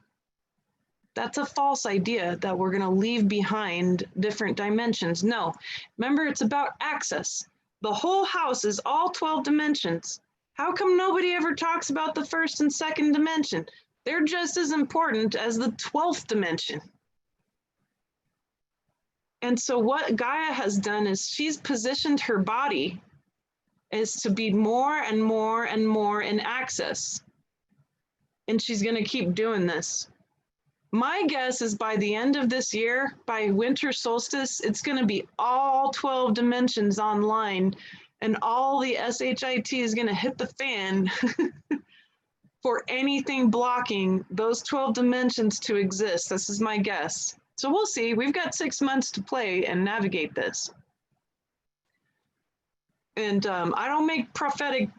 That's a false idea that we're going to leave behind different dimensions. No, remember, it's about access. The whole house is all 12 dimensions. How come nobody ever talks about the first and second dimension? They're just as important as the 12th dimension. And so what Gaia has done is she's positioned her body as to be more and more and more in access. And she's going to keep doing this. My guess is by the end of this year, by winter solstice, it's going to be all 12 dimensions online, and all the SHIT is going to hit the fan for anything blocking those 12 dimensions to exist. This is my guess. So we'll see. We've got 6 months to play and navigate this. And I don't make prophetic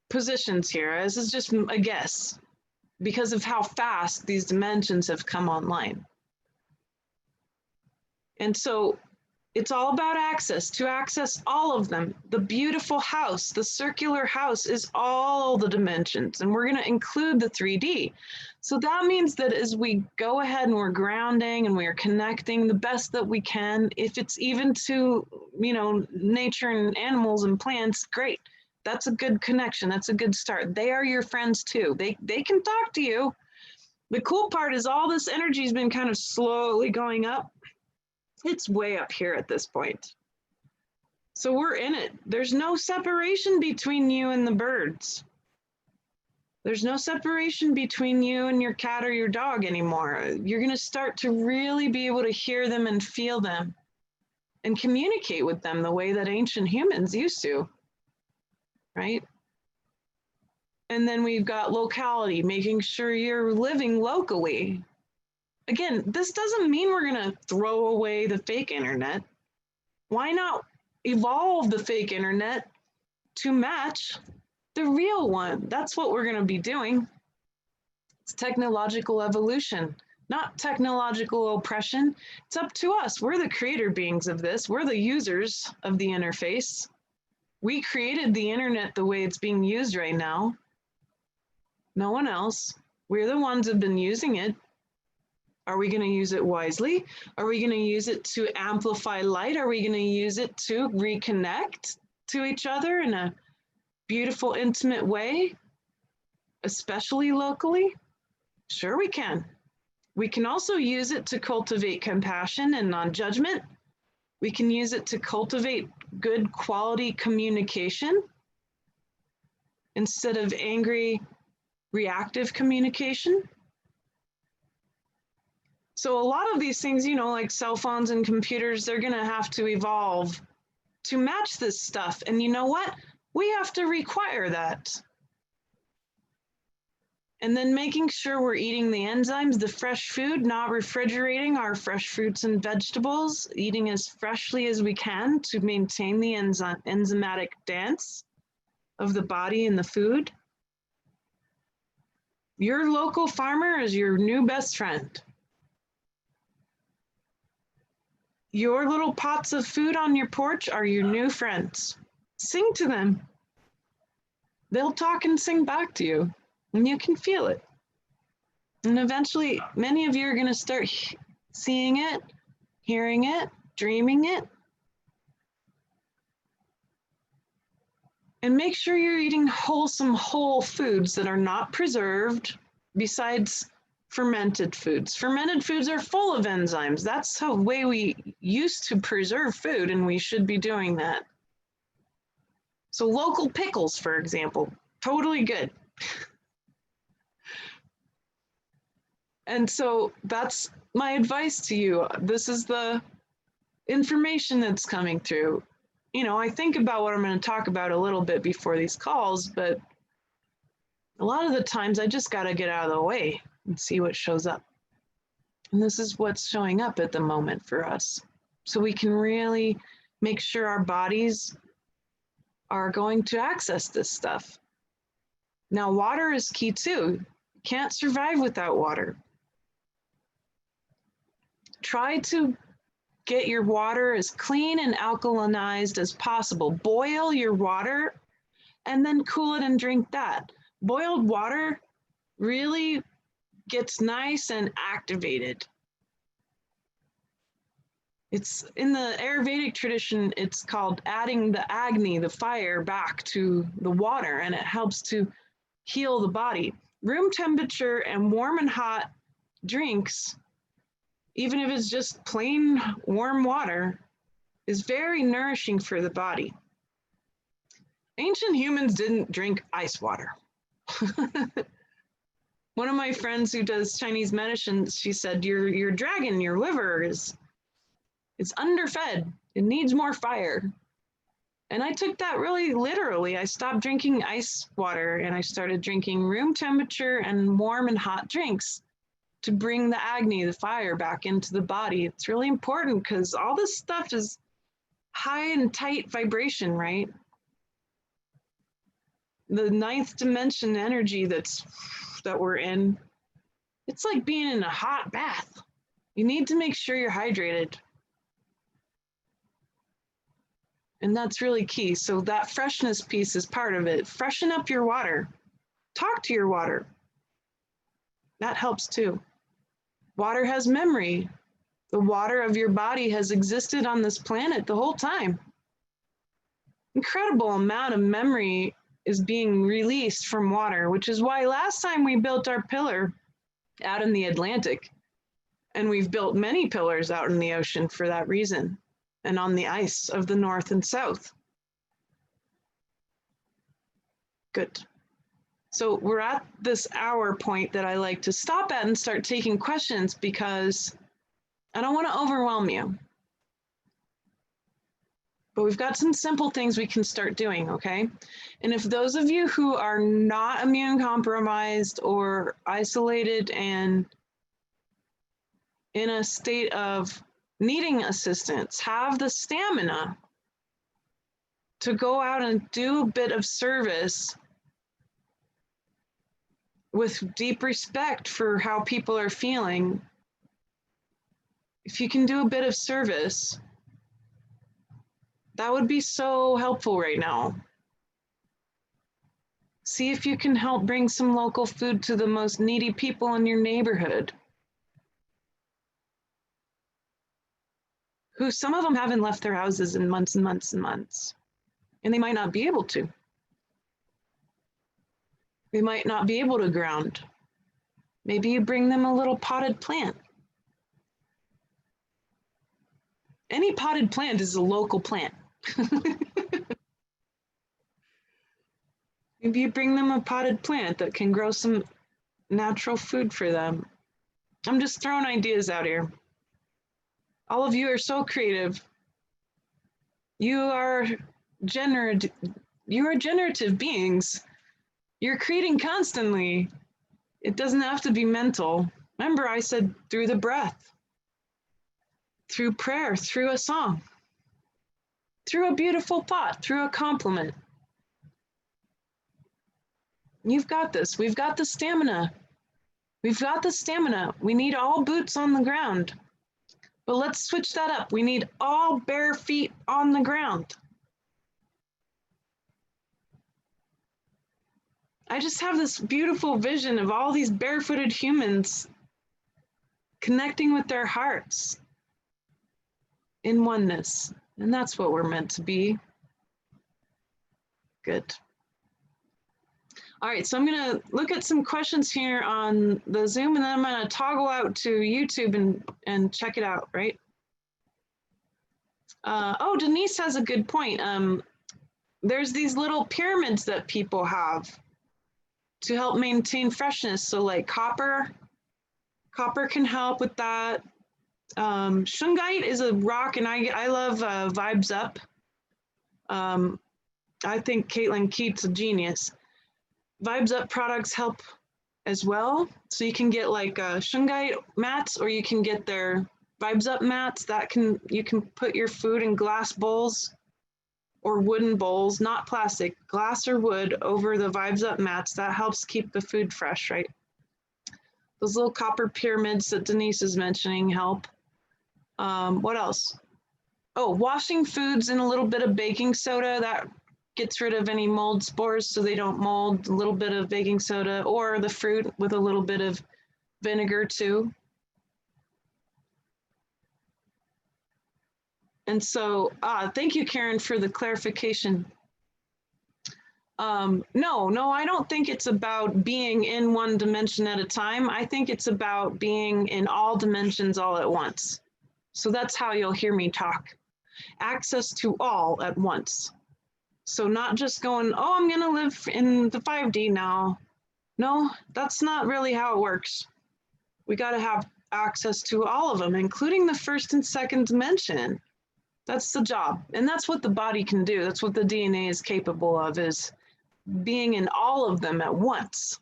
positions here. This is just a guess, because of how fast these dimensions have come online. And so it's all about access, to access all of them. The beautiful house, the circular house, is all the dimensions, and we're going to include the 3D. So that means that as we go ahead and we're grounding and we're connecting the best that we can, if it's even to, nature and animals and plants, great. That's a good connection. That's a good start. They are your friends too. They can talk to you. The cool part is all this energy has been kind of slowly going up. It's way up here at this point. So we're in it. There's no separation between you and the birds. There's no separation between you and your cat or your dog anymore. You're going to start to really be able to hear them and feel them and communicate with them the way that ancient humans used to. Right? And then we've got locality, making sure you're living locally. Again, this doesn't mean we're going to throw away the fake internet. Why not evolve the fake internet to match the real one? That's what we're going to be doing. It's technological evolution, not technological oppression. It's up to us. We're the creator beings of this. We're the users of the interface. We created the internet the way it's being used right now. No one else. We're the ones who've been using it. Are we going to use it wisely? Are we going to use it to amplify light? Are we going to use it to reconnect to each other in a beautiful, intimate way, especially locally? Sure, we can. We can also use it to cultivate compassion and non-judgment. We can use it to cultivate good quality communication instead of angry, reactive communication. So a lot of these things, like cell phones and computers, they're going to have to evolve to match this stuff. And you know what? We have to require that. And then making sure we're eating the enzymes, the fresh food, not refrigerating our fresh fruits and vegetables, eating as freshly as we can to maintain the enzymatic dance of the body and the food. Your local farmer is your new best friend. Your little pots of food on your porch are your new friends. Sing to them. They'll talk and sing back to you, and you can feel it. And eventually, many of you are going to start seeing it, hearing it, dreaming it. And make sure you're eating wholesome, whole foods that are not preserved, besides fermented foods. Fermented foods are full of enzymes. That's the way we used to preserve food, and we should be doing that. So local pickles, for example, totally good. And so that's my advice to you. This is the information that's coming through. You know, I think about what I'm going to talk about a little bit before these calls, but a lot of the times I just got to get out of the way and see what shows up. And this is what's showing up at the moment for us. So we can really make sure our bodies are going to access this stuff. Now, water is key too. You can't survive without water. Try to get your water as clean and alkalinized as possible. Boil your water and then cool it and drink that. Boiled water really gets nice and activated. It's in the Ayurvedic tradition, it's called adding the Agni, the fire, back to the water, and it helps to heal the body. Room temperature and warm and hot drinks, even if it's just plain warm water, is very nourishing for the body. Ancient humans didn't drink ice water. One of my friends who does Chinese medicine, she said, your dragon, your liver it's underfed. It needs more fire. And I took that really literally. I stopped drinking ice water and I started drinking room temperature and warm and hot drinks to bring the Agni, the fire, back into the body. It's really important because all this stuff is high and tight vibration, right? The ninth dimension energy that we're in, it's like being in a hot bath. You need to make sure you're hydrated. And that's really key. So that freshness piece is part of it. Freshen up your water. Talk to your water. That helps too. Water has memory. The water of your body has existed on this planet the whole time. Incredible amount of memory is being released from water, which is why last time we built our pillar out in the Atlantic, and we've built many pillars out in the ocean for that reason, and on the ice of the north and south. Good. So we're at this hour point that I like to stop at and start taking questions because I don't want to overwhelm you. But we've got some simple things we can start doing, okay? And if those of you who are not immune compromised or isolated and in a state of needing assistance, have the stamina to go out and do a bit of service with deep respect for how people are feeling, if you can do a bit of service, that would be so helpful right now. See if you can help bring some local food to the most needy people in your neighborhood, who some of them haven't left their houses in months and months and months, and they might not be able to. They might not be able to ground. Maybe you bring them a little potted plant. Any potted plant is a local plant. Maybe you bring them a potted plant that can grow some natural food for them. I'm just throwing ideas out here. All of you are so creative. You are generative beings. You're creating constantly. It doesn't have to be mental. Remember, I said through the breath, through prayer, through a song, through a beautiful thought, through a compliment. You've got this. We've got the stamina. We've got the stamina. We need all boots on the ground. But let's switch that up. We need all bare feet on the ground. I just have this beautiful vision of all these barefooted humans connecting with their hearts in oneness. And that's what we're meant to be. Good. All right, so I'm going to look at some questions here on the Zoom, and then I'm going to toggle out to YouTube and check it out, right? Oh, Denise has a good point. There's these little pyramids that people have to help maintain freshness. So like copper can help with that. Shungite is a rock, and I love Vibes Up. I think Caitlin Keats a genius. Vibes Up products help as well. So you can get like Shungite mats, or you can get their Vibes Up mats that you can put your food in glass bowls or wooden bowls, not plastic, glass or wood, over the Vibes Up mats. That helps keep the food fresh, right? Those little copper pyramids that Denise is mentioning help. What else? Oh, washing foods in a little bit of baking soda, that gets rid of any mold spores so they don't mold. A little bit of baking soda, or the fruit with a little bit of vinegar too. And so, thank you, Karen, for the clarification. No, I don't think it's about being in one dimension at a time. I think it's about being in all dimensions all at once. So that's how you'll hear me talk. Access to all at once. So not just going, oh, I'm going to live in the 5D now. No, that's not really how it works. We got to have access to all of them, including the first and second dimension. That's the job. And that's what the body can do. That's what the DNA is capable of, is being in all of them at once.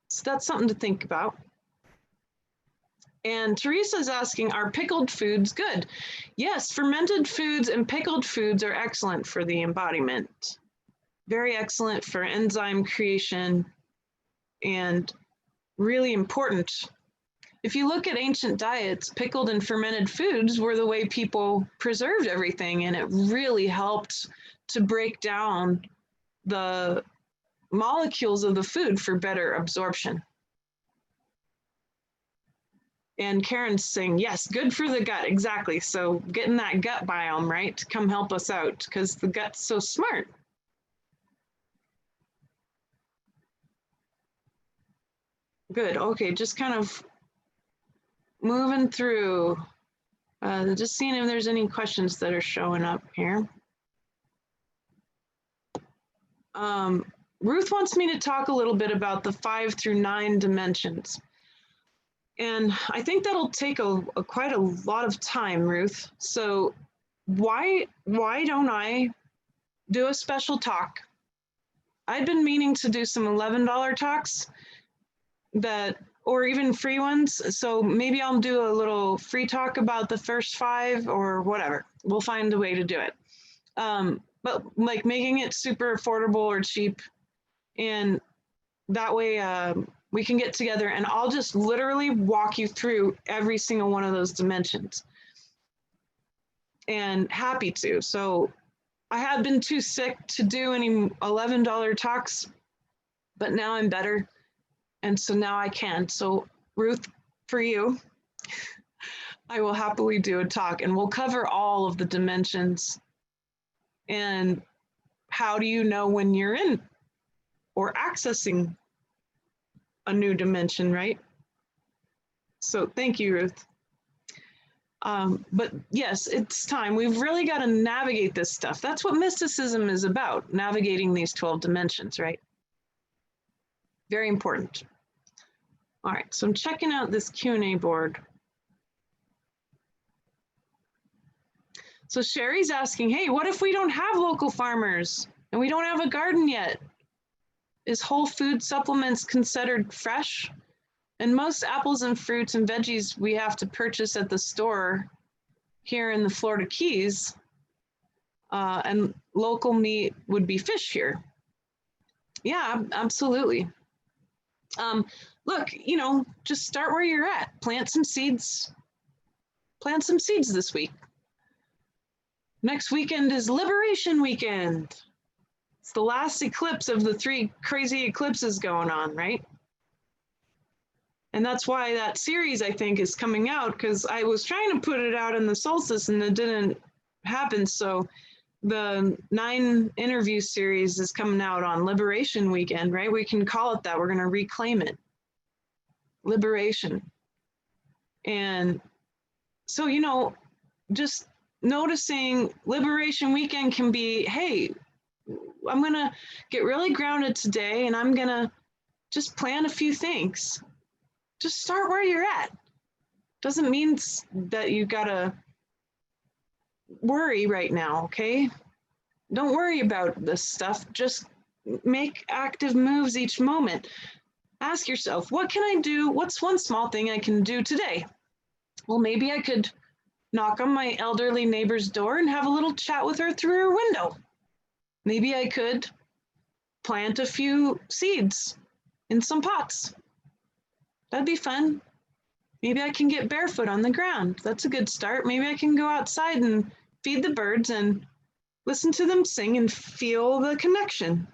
So that's something to think about. And Teresa's asking, are pickled foods good? Yes, fermented foods and pickled foods are excellent for the embodiment. Very excellent for enzyme creation, and really important. If you look at ancient diets, pickled and fermented foods were the way people preserved everything, and it really helped to break down the molecules of the food for better absorption. And Karen's saying, yes, good for the gut, exactly. So getting that gut biome, right, to come help us out, because the gut's so smart. Good, okay, just kind of moving through, just seeing if there's any questions that are showing up here. Ruth wants me to talk a little bit about the 5 through 9 dimensions. And I think that'll take quite a lot of time, Ruth. So why don't I do a special talk? I've been meaning to do some $11 talks, or even free ones. So maybe I'll do a little free talk about the first 5 or whatever. We'll find a way to do it. But like making it super affordable or cheap, and that way we can get together and I'll just literally walk you through every single one of those dimensions. And happy to. So I have been too sick to do any $11 talks, but now I'm better. And so now I can. So Ruth, for you, I will happily do a talk, and we'll cover all of the dimensions. And how do you know when you're in or accessing a new dimension, right? So thank you, Ruth. But yes, it's time. We've really got to navigate this stuff. That's what mysticism is about, navigating these 12 dimensions, right? Very important. All right, so I'm checking out this Q&A board. So Sherry's asking, hey, what if we don't have local farmers and we don't have a garden yet? Is whole food supplements considered fresh? And most apples and fruits and veggies we have to purchase at the store here in the Florida Keys, and local meat would be fish here. Yeah, absolutely. Look, you know, just start where you're at. Plant some seeds. Plant some seeds this week. Next weekend is Liberation Weekend. It's the last eclipse of the 3 crazy eclipses going on, right? And that's why that series, I think, is coming out, because I was trying to put it out in the solstice and it didn't happen. So the 9 interview series is coming out on Liberation Weekend, right? We can call it that. We're going to reclaim it. Liberation. And so, you know, just noticing Liberation Weekend can be, hey, I'm going to get really grounded today and I'm going to just plan a few things. Just start where you're at. Doesn't mean that you got to worry right now, okay? Don't worry about this stuff. Just make active moves each moment. Ask yourself, what can I do? What's one small thing I can do today? Well, maybe I could knock on my elderly neighbor's door and have a little chat with her through her window. Maybe I could plant a few seeds in some pots. That'd be fun. Maybe I can get barefoot on the ground. That's a good start. Maybe I can go outside and feed the birds and listen to them sing and feel the connection.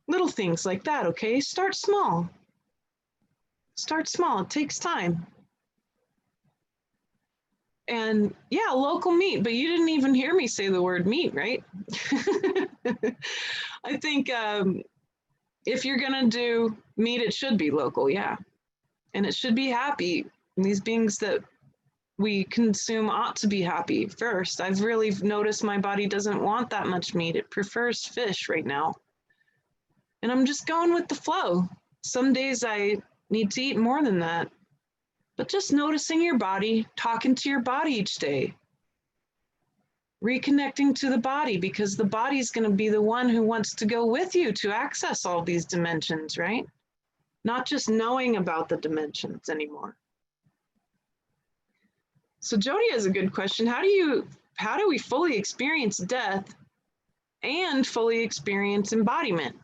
Little things like that, okay? Start small. Start small. It takes time. And yeah, local meat, but you didn't even hear me say the word meat, right? I think if you're gonna do meat, it should be local, yeah. And it should be happy. And these beings that we consume ought to be happy first. I've really noticed my body doesn't want that much meat. It prefers fish right now. And I'm just going with the flow. Some days I need to eat more than that. But just noticing your body, talking to your body each day, reconnecting to the body, because the body is going to be the one who wants to go with you to access all these dimensions, right? Not just knowing about the dimensions anymore. So Jody has a good question. How do we fully experience death and fully experience embodiment?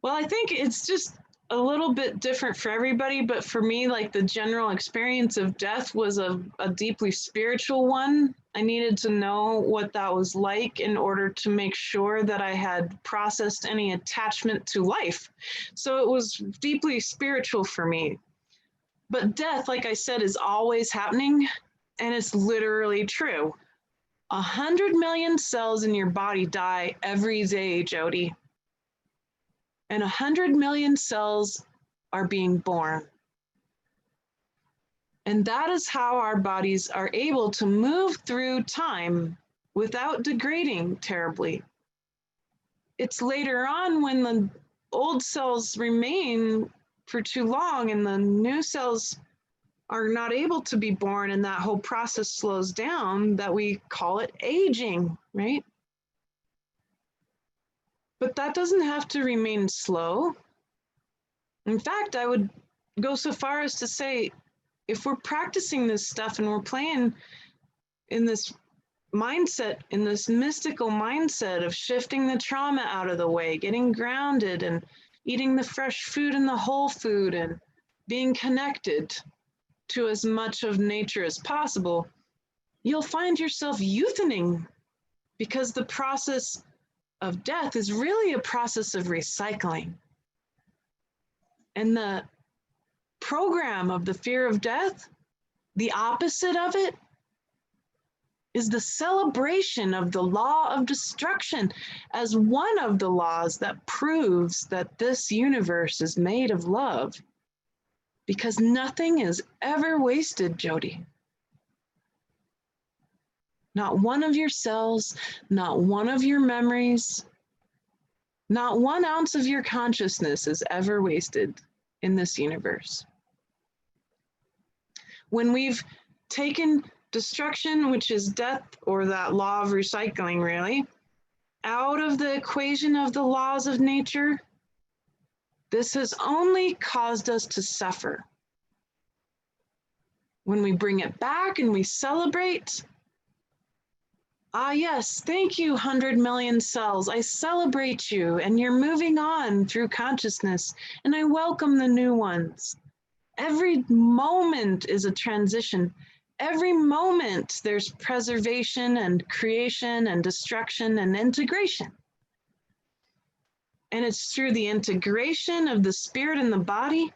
Well, I think it's just a little bit different for everybody, but for me, like the general experience of death was a deeply spiritual one. I needed to know what that was like in order to make sure that I had processed any attachment to life. So it was deeply spiritual for me. But death, like I said, is always happening, and it's literally true. 100 million cells in your body die every day, Jody. And 100 million cells are being born. And that is how our bodies are able to move through time without degrading terribly. It's later on when the old cells remain for too long and the new cells are not able to be born and that whole process slows down that we call it aging, right? But that doesn't have to remain slow. In fact, I would go so far as to say, if we're practicing this stuff and we're playing in this mindset, in this mystical mindset of shifting the trauma out of the way, getting grounded and eating the fresh food and the whole food and being connected to as much of nature as possible, you'll find yourself youthening, because the process of death is really a process of recycling. And the program of the fear of death, the opposite of it, is the celebration of the law of destruction as one of the laws that proves that this universe is made of love. Because nothing is ever wasted, Jody. Not one of your cells, not one of your memories, not 1 ounce of your consciousness is ever wasted in this universe. When we've taken destruction, which is death, or that law of recycling really, out of the equation of the laws of nature, this has only caused us to suffer. When we bring it back and we celebrate, ah yes, thank you 100 million cells, I celebrate you and you're moving on through consciousness and I welcome the new ones. Every moment is a transition. Every moment there's preservation and creation and destruction and integration. And it's through the integration of the spirit and the body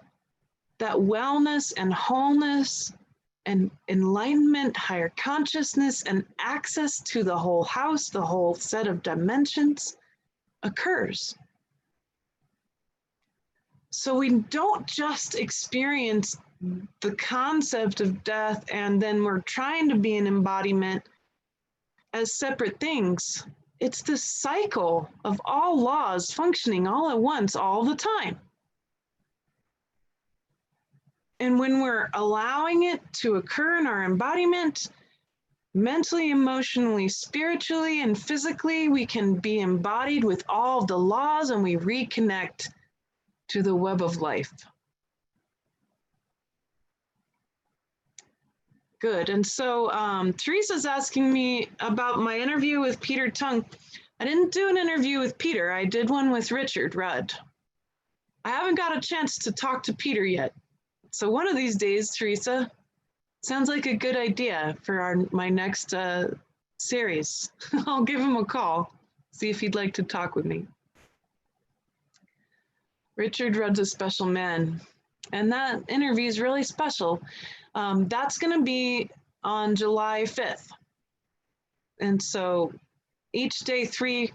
that wellness and wholeness and enlightenment, higher consciousness, and access to the whole house, the whole set of dimensions occurs. So we don't just experience the concept of death and then we're trying to be an embodiment as separate things. It's the cycle of all laws functioning all at once, all the time. And when we're allowing it to occur in our embodiment, mentally, emotionally, spiritually, and physically, we can be embodied with all of the laws and we reconnect to the web of life. Good. And so Teresa's asking me about my interview with Peter Tung. I didn't do an interview with Peter. I did one with Richard Rudd. I haven't got a chance to talk to Peter yet. So one of these days, Teresa, sounds like a good idea for my next series. I'll give him a call, see if he'd like to talk with me. Richard Rudd's a special man. And that interview is really special. That's going to be on July 5th. And so each day 3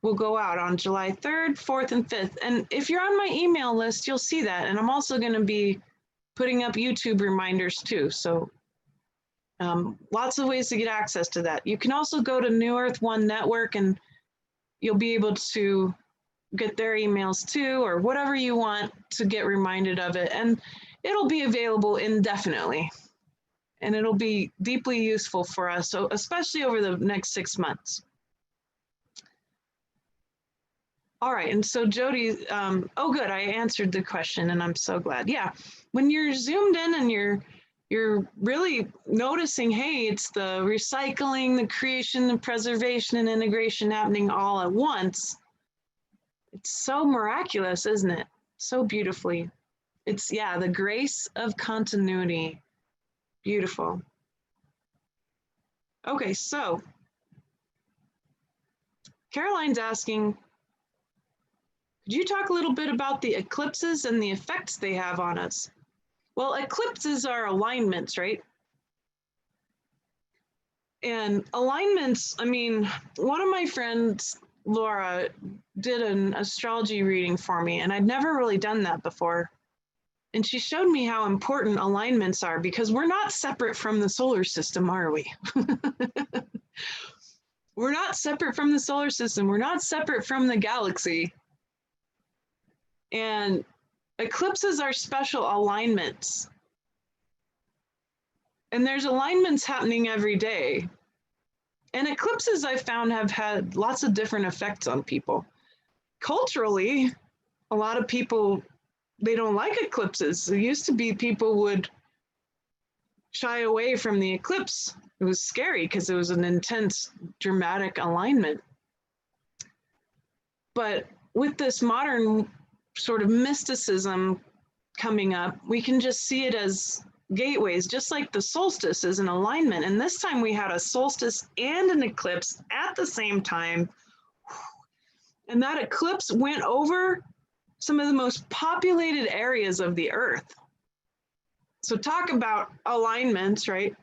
will go out on July 3rd, 4th, and 5th. And if you're on my email list, you'll see that. And I'm also going to be putting up YouTube reminders too. So lots of ways to get access to that. You can also go to New Earth One Network and you'll be able to get their emails too, or whatever you want to get reminded of it. And it'll be available indefinitely. And it'll be deeply useful for us, so especially over the next 6 months. All right, and so Jody, oh good, I answered the question and I'm so glad. Yeah, when you're zoomed in and you're really noticing, hey, it's the recycling, the creation, the preservation, and integration happening all at once. It's so miraculous, isn't it? So beautifully. It's, yeah, the grace of continuity. Beautiful. Okay, so Caroline's asking, could you talk a little bit about the eclipses and the effects they have on us? Well, eclipses are alignments, right? And alignments, I mean, one of my friends, Laura, did an astrology reading for me, and I'd never really done that before. And she showed me how important alignments are because we're not separate from the solar system, are we? We're not separate from the solar system. We're not separate from the galaxy. And eclipses are special alignments. And there's alignments happening every day. And eclipses, I found, have had lots of different effects on people. Culturally, a lot of people, they don't like eclipses. It used to be people would shy away from the eclipse. It was scary because it was an intense, dramatic alignment. But with this modern sort of mysticism coming up, we can just see it as gateways, just like the solstice is an alignment. And this time we had a solstice and an eclipse at the same time. And that eclipse went over some of the most populated areas of the earth. So talk about alignments, right?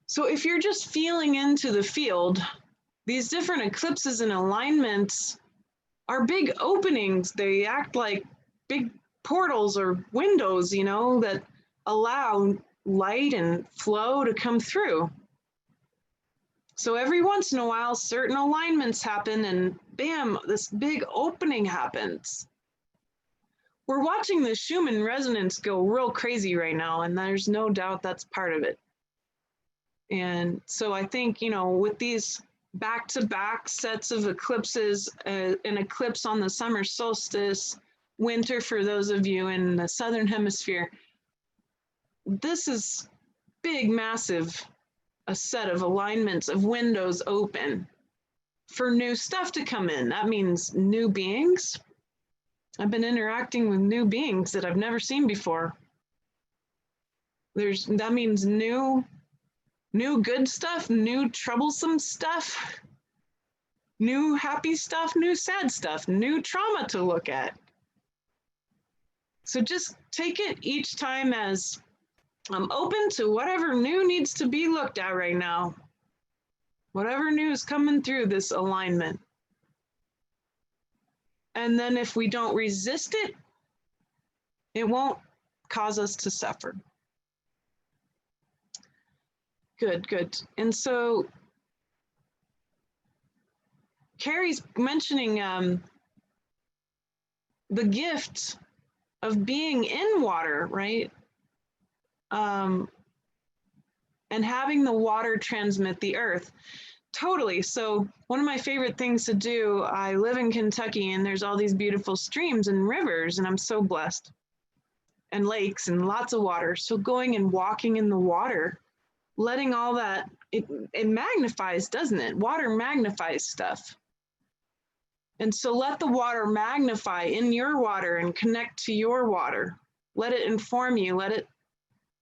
So if you're just feeling into the field, these different eclipses and alignments are big openings. They act like big portals or windows, you know, that allow light and flow to come through. So every once in a while, certain alignments happen and bam, this big opening happens. We're watching the Schumann resonance go real crazy right now, and there's no doubt that's part of it. And so I think, you know, with these back-to-back sets of eclipses, an eclipse on the summer solstice, winter for those of you in the Southern Hemisphere, this is big, massive, a set of alignments of windows open for new stuff to come in. That means new beings. I've been interacting with new beings that I've never seen before. That means new good stuff, new troublesome stuff, new happy stuff, new sad stuff, new trauma to look at. So just take it each time as I'm open to whatever new needs to be looked at right now. Whatever new is coming through this alignment. And then if we don't resist it, it won't cause us to suffer. Good, good. And so Carrie's mentioning the gift of being in water, right? And having the water transmit the earth. Totally. So one of my favorite things to do, I live in Kentucky and there's all these beautiful streams and rivers and I'm so blessed, and lakes and lots of water. So going and walking in the water, letting all that, it magnifies, doesn't it? Water magnifies stuff. And so let the water magnify in your water and connect to your water. Let it inform you, let it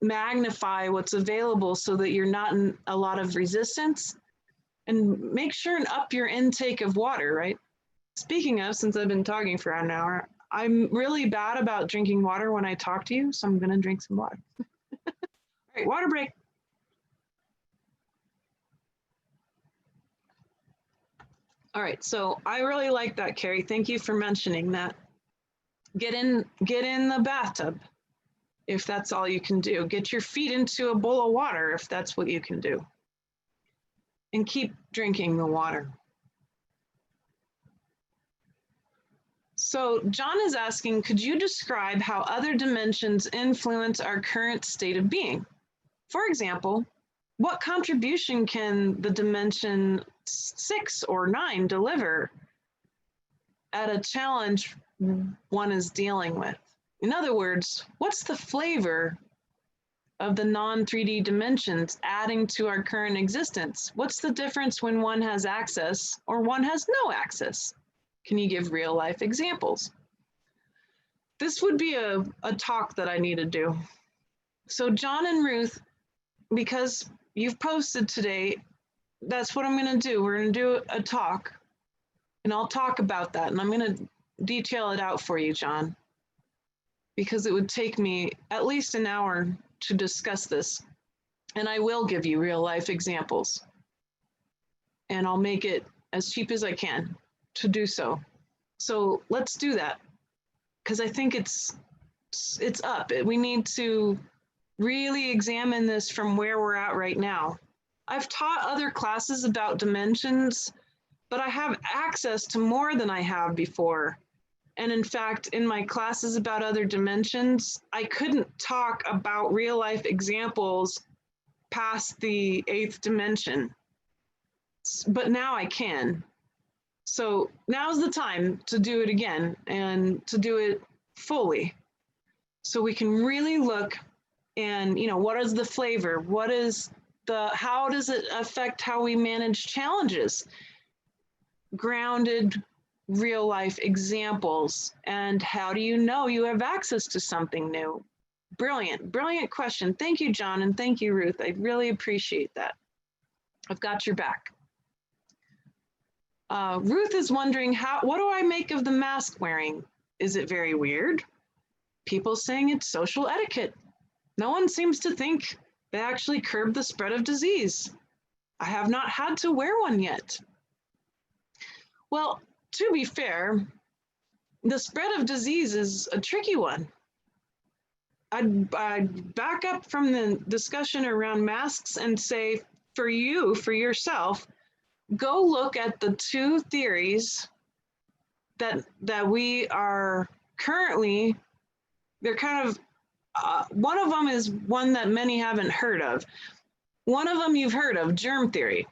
magnify what's available so that you're not in a lot of resistance, and make sure and up your intake of water, right? Speaking of, since I've been talking for an hour, I'm really bad about drinking water when I talk to you, so I'm gonna drink some water. All right, water break. All right, so I really like that, Carrie. Thank you for mentioning that. Get in the bathtub if that's all you can do. Get your feet into a bowl of water if that's what you can do. And keep drinking the water. So John is asking, could you describe how other dimensions influence our current state of being? For example, what contribution can the dimension 6 or 9 deliver at a challenge one is dealing with? In other words, what's the flavor of the non-3D dimensions adding to our current existence? What's the difference when one has access or one has no access? Can you give real life examples? This would be a talk that I need to do. So John and Ruth, because you've posted today, that's what I'm gonna do. We're gonna do a talk and I'll talk about that and I'm gonna detail it out for you, John, because it would take me at least an hour to discuss this. And I will give you real life examples. And I'll make it as cheap as I can to do so. So let's do that. Because I think it's up. We need to really examine this from where we're at right now. I've taught other classes about dimensions, but I have access to more than I have before. And in fact, in my classes about other dimensions, I couldn't talk about real life examples past the 8th dimension, but now I can. So now's the time to do it again and to do it fully. So we can really look and, what is the flavor? How does it affect how we manage challenges? Grounded real life examples. And how do you know you have access to something new? Brilliant, brilliant question. Thank you, John, and thank you, Ruth. I really appreciate that. I've got your back. Ruth is wondering, what do I make of the mask wearing? Is it very weird? People saying it's social etiquette. No one seems to think they actually curb the spread of disease. I have not had to wear one yet. Well, to be fair, the spread of disease is a tricky one. I'd back up from the discussion around masks and say, for yourself, go look at the 2 theories that we are currently, they're kind of, one of them is one that many haven't heard of. One of them you've heard of, germ theory.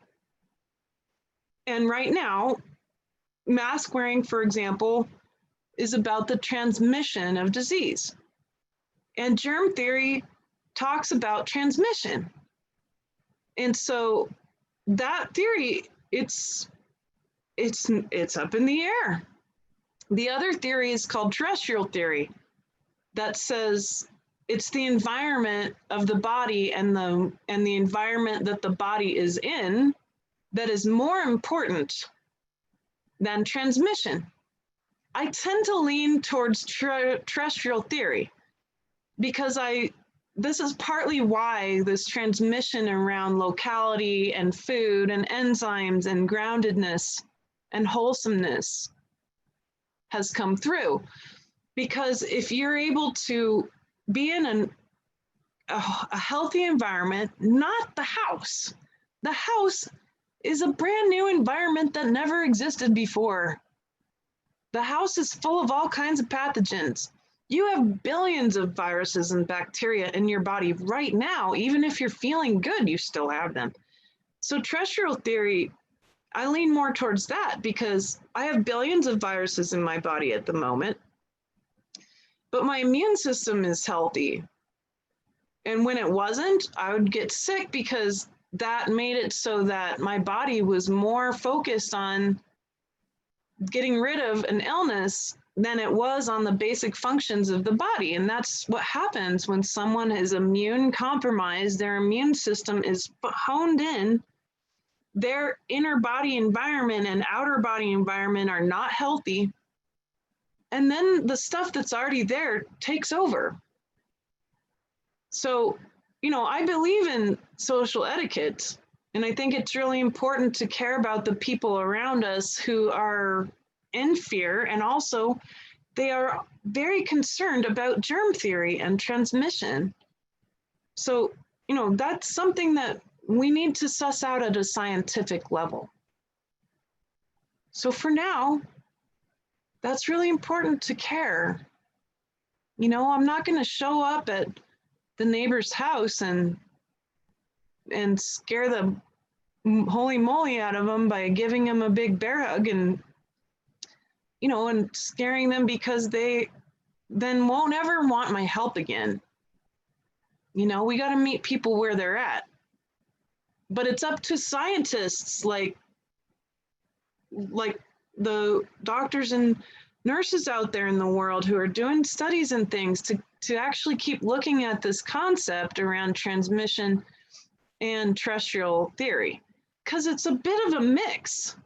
And right now, mask wearing, for example, is about the transmission of disease. And germ theory talks about transmission. And so that theory, it's up in the air. The other theory is called terrestrial theory that says it's the environment of the body and the environment that the body is in that is more important than transmission. I tend to lean towards terrestrial theory because this is partly why this transmission around locality and food and enzymes and groundedness and wholesomeness has come through. Because if you're able to be in a healthy environment, not the house is a brand new environment that never existed before. The house is full of all kinds of pathogens. You have billions of viruses and bacteria in your body right now. Even if you're feeling good, you still have them. So terrestrial theory, I lean more towards that because I have billions of viruses in my body at the moment, but my immune system is healthy. And when it wasn't, I would get sick because that made it so that my body was more focused on getting rid of an illness than it was on the basic functions of the body. And that's what happens when someone is immune compromised, their immune system is honed in, their inner body environment and outer body environment are not healthy. And then the stuff that's already there takes over. So, I believe in social etiquette, and I think it's really important to care about the people around us who are in fear, and also they are very concerned about germ theory and transmission. So, that's something that we need to suss out at a scientific level. So for now, that's really important to care. I'm not going to show up at the neighbor's house and scare the holy moly out of them by giving them a big bear hug and scaring them because they then won't ever want my help again. We got to meet people where they're at. But it's up to scientists like the doctors and nurses out there in the world who are doing studies and things to actually keep looking at this concept around transmission and terrestrial theory, because it's a bit of a mix,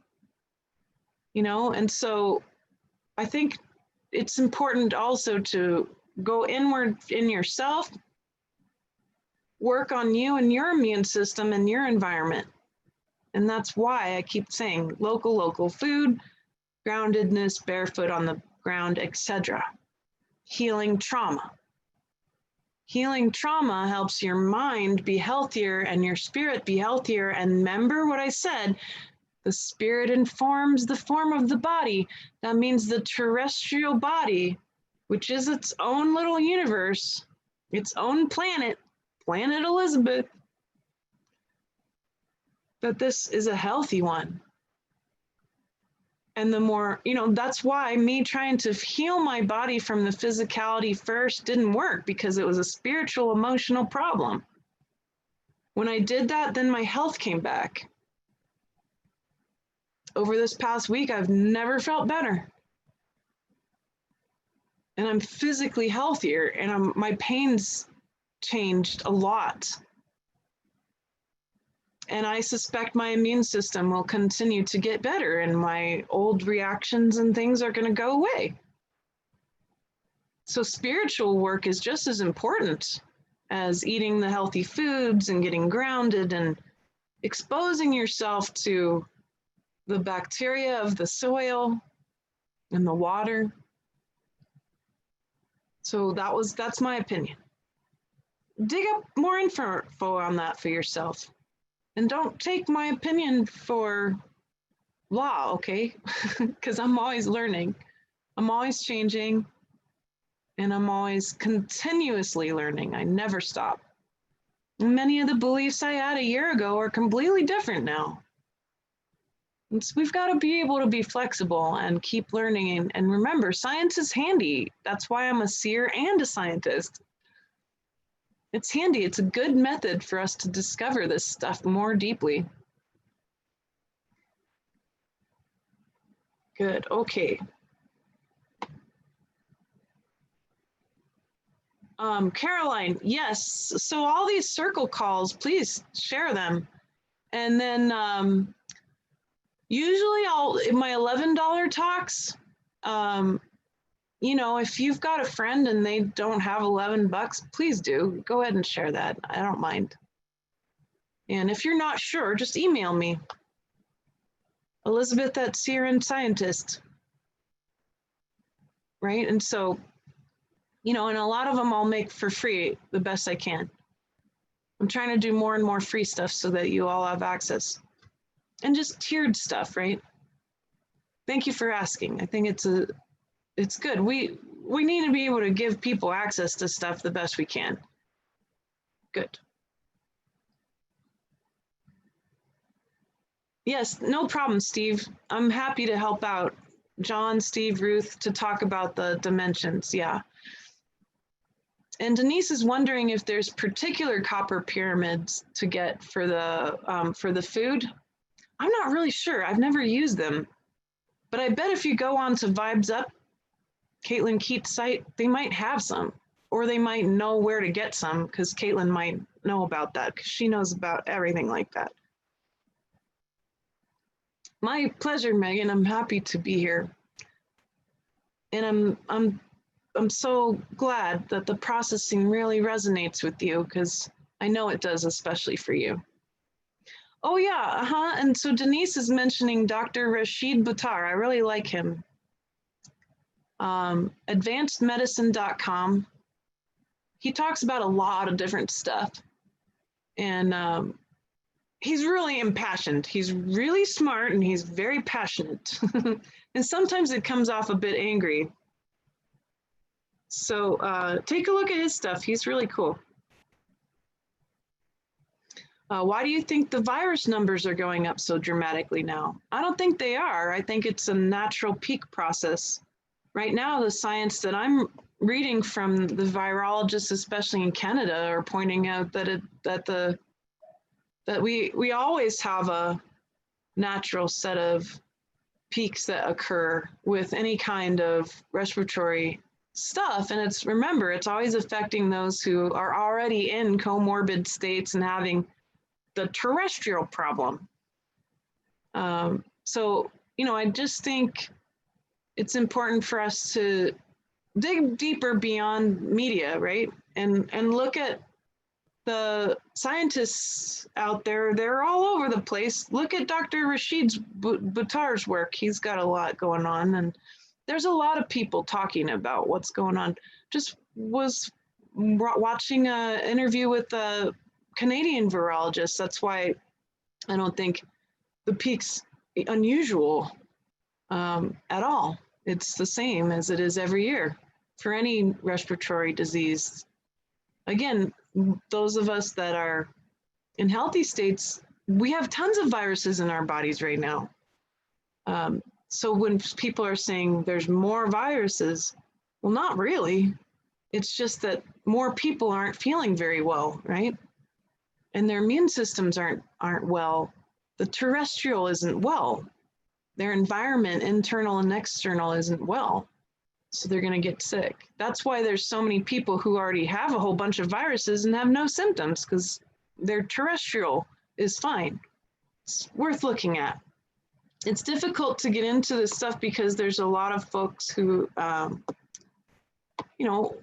and so I think it's important also to go inward in yourself, work on you and your immune system and your environment. And that's why I keep saying local food, groundedness, barefoot on the ground, etc. Healing trauma. Healing trauma helps your mind be healthier and your spirit be healthier. And remember what I said, the spirit informs the form of the body. That means the terrestrial body, which is its own little universe, its own planet, Planet Elizabeth, that this is a healthy one. And the more, that's why me trying to heal my body from the physicality first didn't work, because it was a spiritual, emotional problem. When I did that, then my health came back. Over this past week, I've never felt better. And I'm physically healthier, and my pain's changed a lot. And I suspect my immune system will continue to get better, and my old reactions and things are going to go away. So spiritual work is just as important as eating the healthy foods and getting grounded and exposing yourself to the bacteria of the soil and the water. So that's my opinion. Dig up more info on that for yourself. And don't take my opinion for law, okay? Because I'm always learning. I'm always changing. And I'm always continuously learning. I never stop. Many of the beliefs I had a year ago are completely different now. And so we've got to be able to be flexible and keep learning. And remember, science is handy. That's why I'm a seer and a scientist. It's handy. It's a good method for us to discover this stuff more deeply. Good. Okay. Caroline, yes. So all these circle calls, please share them. And then usually in my $11 talks, you know, if you've got a friend and they don't have 11 bucks, please do. Go ahead and share that. I don't mind. And if you're not sure, just email me. Elizabeth at Seer and Scientist. Right? And so, you know, and a lot of them I'll make for free the best I can. I'm trying to do more and more free stuff so that you all have access. And just tiered stuff, right? Thank you for asking. I think it's good. We need to be able to give people access to stuff the best we can. Good. Yes, no problem, Steve. I'm happy to help out John, Steve, Ruth to talk about the dimensions. Yeah. And Denise is wondering if there's particular copper pyramids to get for the food. I'm not really sure. I've never used them, but I bet if you go on to Vibes Up, Caitlin Keats' site, they might have some, or they might know where to get some because Caitlin might know about that because she knows about everything like that. My pleasure, Megan. I'm happy to be here. And I'm so glad that the processing really resonates with you because I know it does, especially for you. Oh yeah, and so Denise is mentioning Dr. Rashid Buttar. I really like him. Advancedmedicine.com. He talks about a lot of different stuff. And he's really impassioned. He's really smart and he's very passionate. And sometimes it comes off a bit angry. So take a look at his stuff. He's really cool. Why do you think the virus numbers are going up so dramatically now? I don't think they are. I think it's a natural peak process. Right now, the science that I'm reading from the virologists, especially in Canada, are pointing out that we always have a natural set of peaks that occur with any kind of respiratory stuff. And remember, it's always affecting those who are already in comorbid states and having the terrestrial problem. So, you know, I just think it's important for us to dig deeper beyond media, right? And look at the scientists out there. They're all over the place. Look at Dr. Rashid Buttar's work. He's got a lot going on, and there's a lot of people talking about what's going on. Just was watching an interview with a Canadian virologist. That's why I don't think the peak's unusual at all. It's the same as it is every year for any respiratory disease. Again, those of us that are in healthy states, we have tons of viruses in our bodies right now. So when people are saying there's more viruses, well, not really. It's just that more people aren't feeling very well, right? And their immune systems aren't well. The terrestrial isn't well. Their environment, internal and external, isn't well. So they're going to get sick. That's why there's so many people who already have a whole bunch of viruses and have no symptoms because their terrestrial is fine. It's worth looking at. It's difficult to get into this stuff because there's a lot of folks who, you know,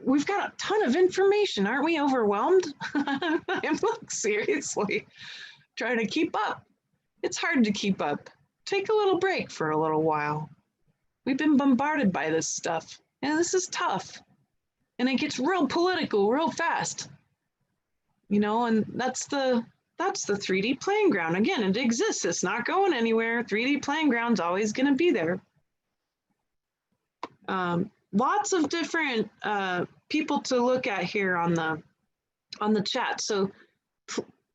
we've got a ton of information. Aren't we overwhelmed? I'm like, seriously trying to keep up. It's hard to keep up. Take a little break for a little while. We've been bombarded by this stuff, and this is tough. And it gets real political real fast. You know, and that's the 3D playing ground. Again, it exists. It's not going anywhere. 3D playing ground's always going to be there. Lots of different people to look at here on the chat. So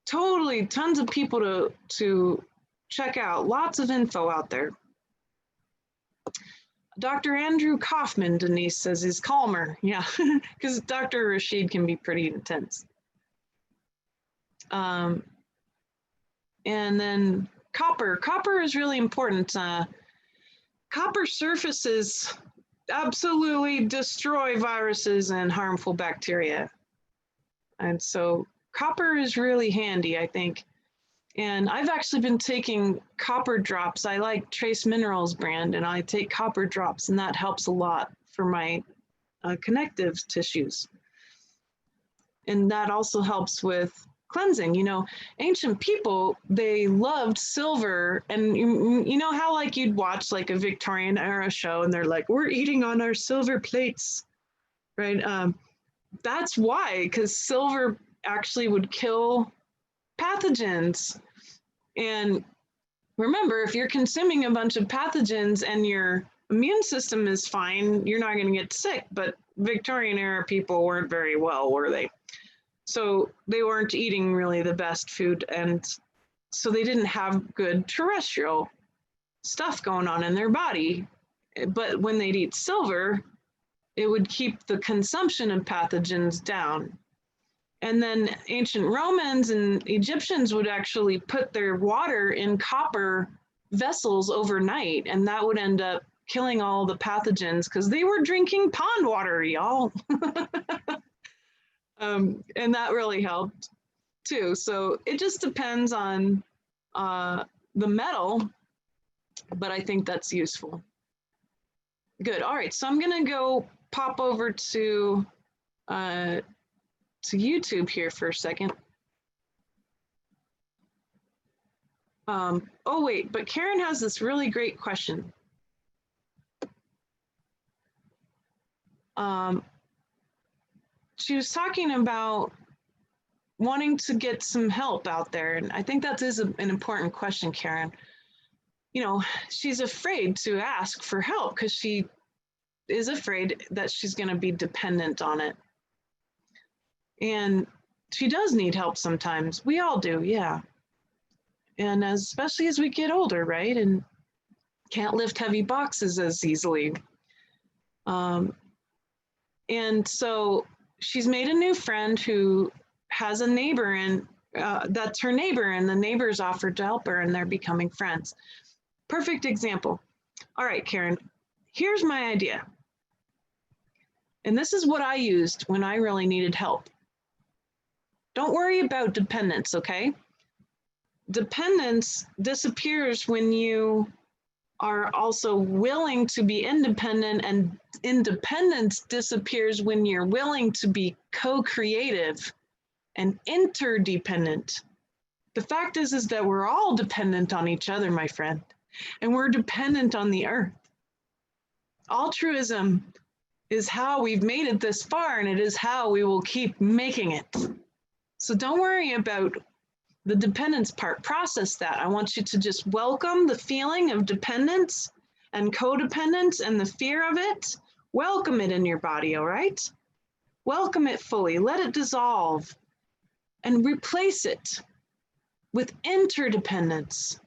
totally tons of people to check out. Lots of info out there. Dr. Andrew Kaufman, Denise says, is calmer. Yeah, because Dr. Rashid can be pretty intense. And then copper. Copper is really important. Copper surfaces absolutely destroy viruses and harmful bacteria. And so copper is really handy, I think. And I've actually been taking copper drops. I like Trace Minerals brand, and I take copper drops, and that helps a lot for my connective tissues. And that also helps with cleansing. You know, ancient people, they loved silver. And you know how like you'd watch like a Victorian era show and they're like, we're eating on our silver plates, right? That's why, because silver actually would kill pathogens. And remember, if you're consuming a bunch of pathogens and your immune system is fine, you're not going to get sick. But Victorian era people weren't very well, were they? So they weren't eating really the best food. And so they didn't have good terrestrial stuff going on in their body. But when they'd eat silver, it would keep the consumption of pathogens down. And then ancient Romans and Egyptians would actually put their water in copper vessels overnight, and that would end up killing all the pathogens because they were drinking pond water, y'all. And that really helped too. So it just depends on the metal, but I think that's useful. Good. All right. So I'm going to go pop over to YouTube here for a second. Oh, wait, but Karen has this really great question. She was talking about wanting to get some help out there. And I think that is an important question, Karen. You know, she's afraid to ask for help because she is afraid that she's going to be dependent on it. And she does need help sometimes. We all do, yeah. And especially as we get older, right? And can't lift heavy boxes as easily. And so she's made a new friend who has a neighbor, and that's her neighbor, and the neighbors offered to help her, and they're becoming friends. Perfect example. All right, Karen, here's my idea. And this is what I used when I really needed help. Don't worry about dependence, okay? Dependence disappears when you are also willing to be independent, and independence disappears when you're willing to be co-creative and interdependent. The fact is that we're all dependent on each other, my friend, and we're dependent on the earth. Altruism is how we've made it this far, and it is how we will keep making it. So don't worry about the dependence part. Process that. I want you to just welcome the feeling of dependence and codependence and the fear of it. Welcome it in your body, all right? Welcome it fully. Let it dissolve and replace it with interdependence.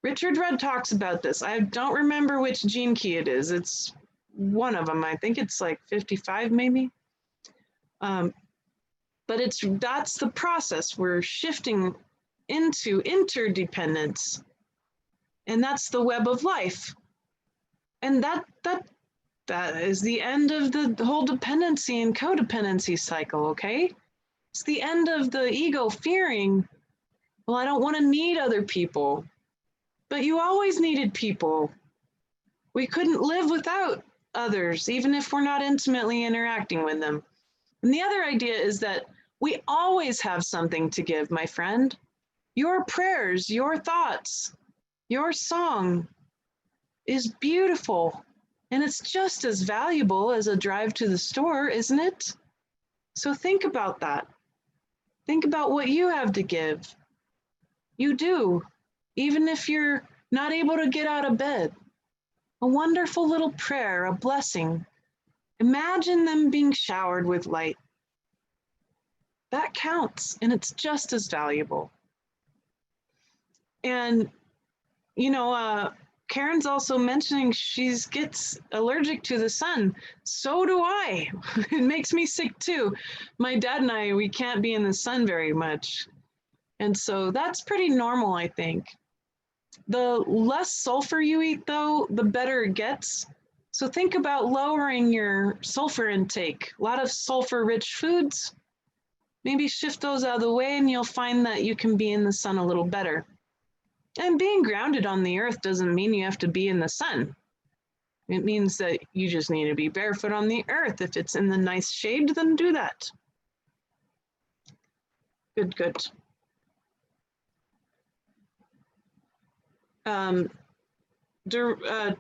Richard Rudd talks about this. I don't remember which gene key it is. It's one of them. I think it's like 55 maybe. But that's the process. We're shifting into interdependence, and that's the web of life. And that is the end of the whole dependency and codependency cycle, okay? It's the end of the ego fearing, well, I don't want to need other people. But you always needed people. We couldn't live without others, even if we're not intimately interacting with them. And the other idea is that we always have something to give, my friend. Your prayers, your thoughts, your song is beautiful. And it's just as valuable as a drive to the store, isn't it? So think about that. Think about what you have to give. You do, even if you're not able to get out of bed. A wonderful little prayer, a blessing. Imagine them being showered with light. That counts, and it's just as valuable. And, you know, Karen's also mentioning she gets allergic to the sun. So do I. It makes me sick too. My dad and I, we can't be in the sun very much. And so that's pretty normal, I think. The less sulfur you eat, though, the better it gets. So think about lowering your sulfur intake. A lot of sulfur-rich foods, maybe shift those out of the way and you'll find that you can be in the sun a little better. And being grounded on the earth doesn't mean you have to be in the sun. It means that you just need to be barefoot on the earth. If it's in the nice shade, then do that. Good, good.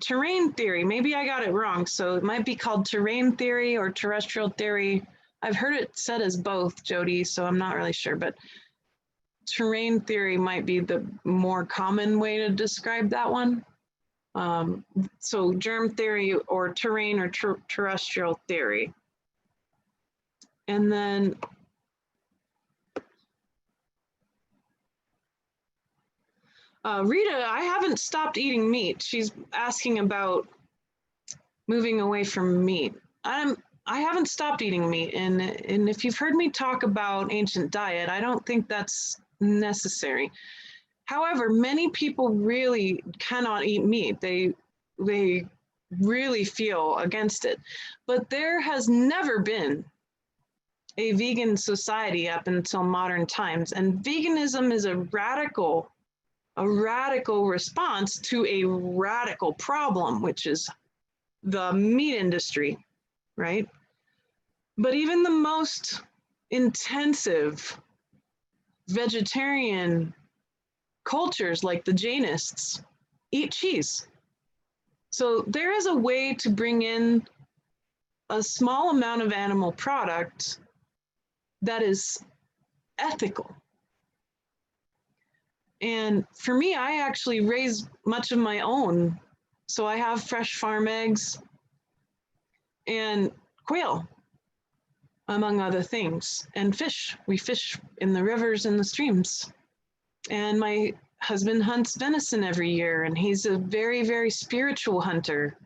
Terrain theory, maybe I got it wrong. So it might be called terrain theory or terrestrial theory. I've heard it said as both, Jody, so I'm not really sure, but terrain theory might be the more common way to describe that one. So germ theory or terrain or terrestrial theory. And then Rita, I haven't stopped eating meat. She's asking about moving away from meat. I haven't stopped eating meat. And if you've heard me talk about ancient diet, I don't think that's necessary. However, many people really cannot eat meat. They really feel against it. But there has never been a vegan society up until modern times. And veganism is a radical response to a radical problem, which is the meat industry, right? But even the most intensive vegetarian cultures like the Jainists eat cheese. So there is a way to bring in a small amount of animal product that is ethical. And for me, I actually raise much of my own. So I have fresh farm eggs and quail, among other things, and fish. We fish in the rivers and the streams. And my husband hunts venison every year, and he's a very, very spiritual hunter.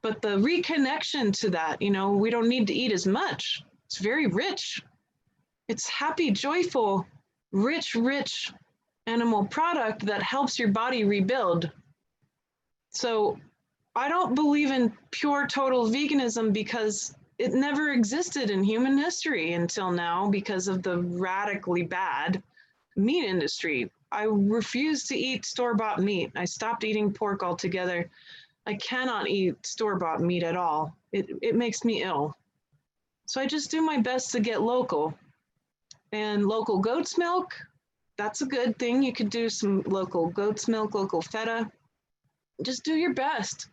But the reconnection to that, you know, we don't need to eat as much. It's very rich. It's happy, joyful, rich animal product that helps your body rebuild. So I don't believe in pure total veganism because it never existed in human history until now because of the radically bad meat industry. I refuse to eat store-bought meat. I stopped eating pork altogether. I cannot eat store-bought meat at all. It makes me ill. So I just do my best to get local. And local goat's milk, that's a good thing. You could do some local goat's milk, local feta. Just do your best.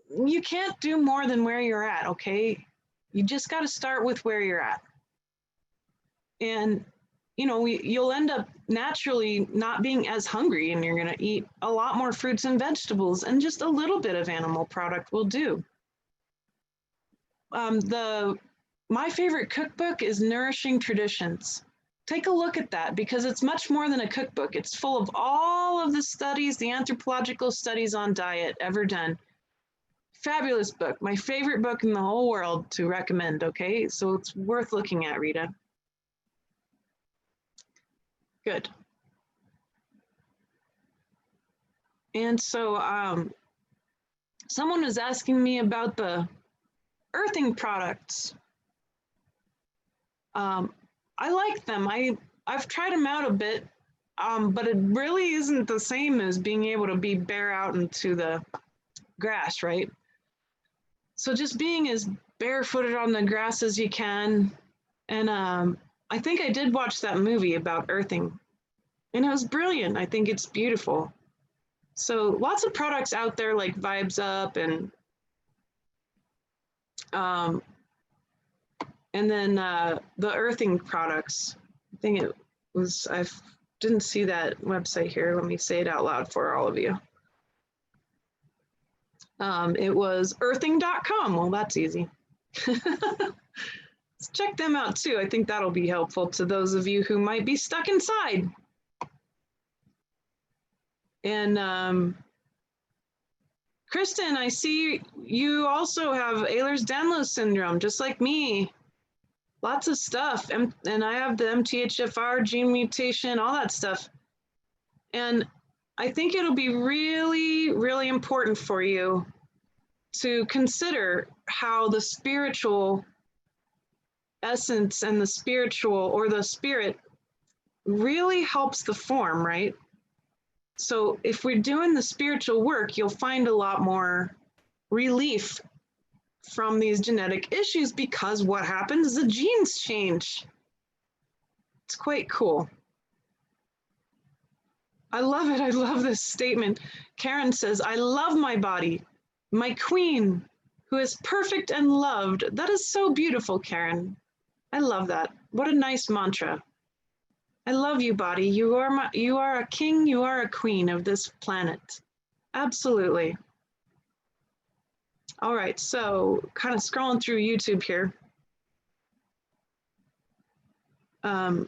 You can't do more than where you're at, okay? You just got to start with where you're at. And, you know, you'll end up naturally not being as hungry, and you're going to eat a lot more fruits and vegetables, and just a little bit of animal product will do. My favorite cookbook is Nourishing Traditions. Take a look at that because it's much more than a cookbook. It's full of all of the studies, the anthropological studies on diet ever done. Fabulous book, my favorite book in the whole world to recommend, okay? So it's worth looking at, Rita. Good. And so someone was asking me about the earthing products. I like them. I've tried them out a bit, but it really isn't the same as being able to be bare out into the grass, right? So just being as barefooted on the grass as you can. And I think I did watch that movie about earthing, and it was brilliant. I think it's beautiful. So lots of products out there like Vibes Up and then the earthing products. I think it was, I didn't see that website here. Let me say it out loud for all of you. It was earthing.com. Well, that's easy. Let's check them out too. I think that'll be helpful to those of you who might be stuck inside. And Kristen, I see you also have Ehlers-Danlos syndrome, just like me. Lots of stuff. And I have the MTHFR gene mutation, all that stuff. And I think it'll be really, really important for you to consider how the spiritual essence and the spiritual or the spirit really helps the form, right? So if we're doing the spiritual work, you'll find a lot more relief from these genetic issues, because what happens is the genes change. It's quite cool. I love it. I love this statement. Karen says, I love my body, my queen, who is perfect and loved. That is so beautiful, Karen. I love that. What a nice mantra. I love you, body. You are a king, you are a queen of this planet. Absolutely. All right, so kind of scrolling through YouTube here. Oh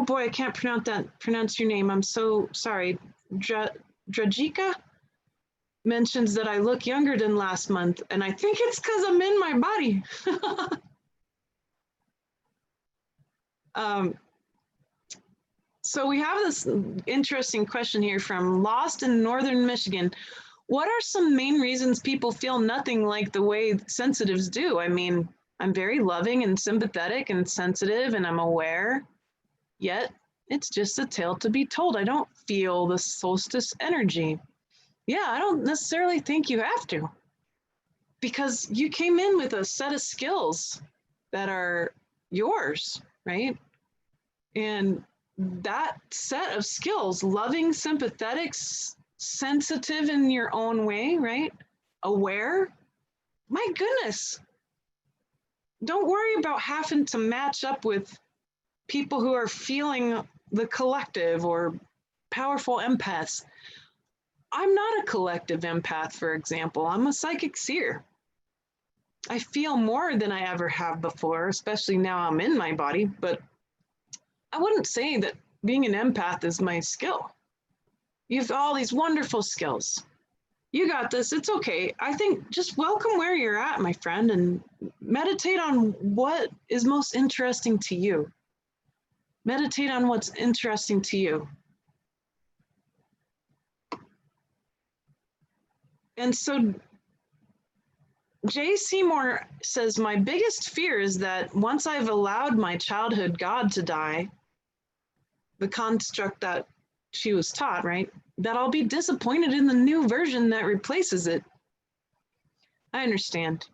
boy, I can't pronounce your name. I'm so sorry. Drajika mentions that I look younger than last month, and I think it's because I'm in my body. So we have this interesting question here from Lost in Northern Michigan. What are some main reasons people feel nothing like the way sensitives do? I mean, I'm very loving and sympathetic and sensitive, and I'm aware, yet it's just a tale to be told. I don't feel the solstice energy. Yeah, I don't necessarily think you have to, because you came in with a set of skills that are yours, right? And that set of skills, loving, sympathetic, sensitive in your own way, right? Aware, my goodness. Don't worry about having to match up with people who are feeling the collective or powerful empaths. I'm not a collective empath, for example. I'm a psychic seer. I feel more than I ever have before, especially now I'm in my body, but I wouldn't say that being an empath is my skill. You have all these wonderful skills. You got this. It's okay. I think just welcome where you're at, my friend, and meditate on what is most interesting to you. Meditate on what's interesting to you. And so Jay Seymour says, my biggest fear is that once I've allowed my childhood God to die, the construct that she was taught, right, that I'll be disappointed in the new version that replaces it. I understand.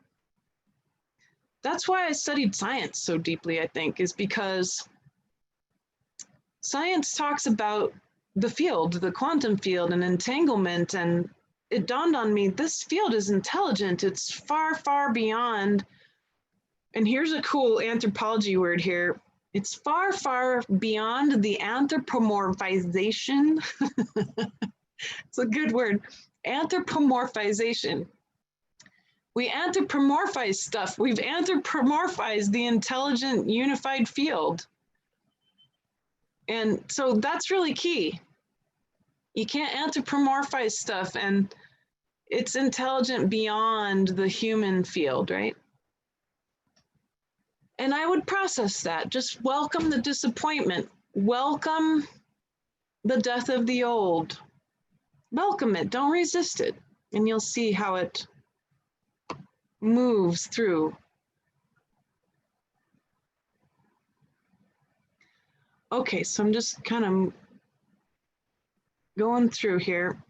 That's why I studied science so deeply, I think, is because science talks about the field, the quantum field, and entanglement, and it dawned on me, this field is intelligent. It's far, far beyond, and here's a cool anthropology word here. It's far, far beyond the anthropomorphization. It's a good word, anthropomorphization. We anthropomorphize stuff. We've anthropomorphized the intelligent unified field. And so that's really key. You can't anthropomorphize stuff, and it's intelligent beyond the human field, right? And I would process that. Just welcome the disappointment. Welcome the death of the old. Welcome it. Don't resist it. And you'll see how it moves through. Okay, so I'm just kind of going through here.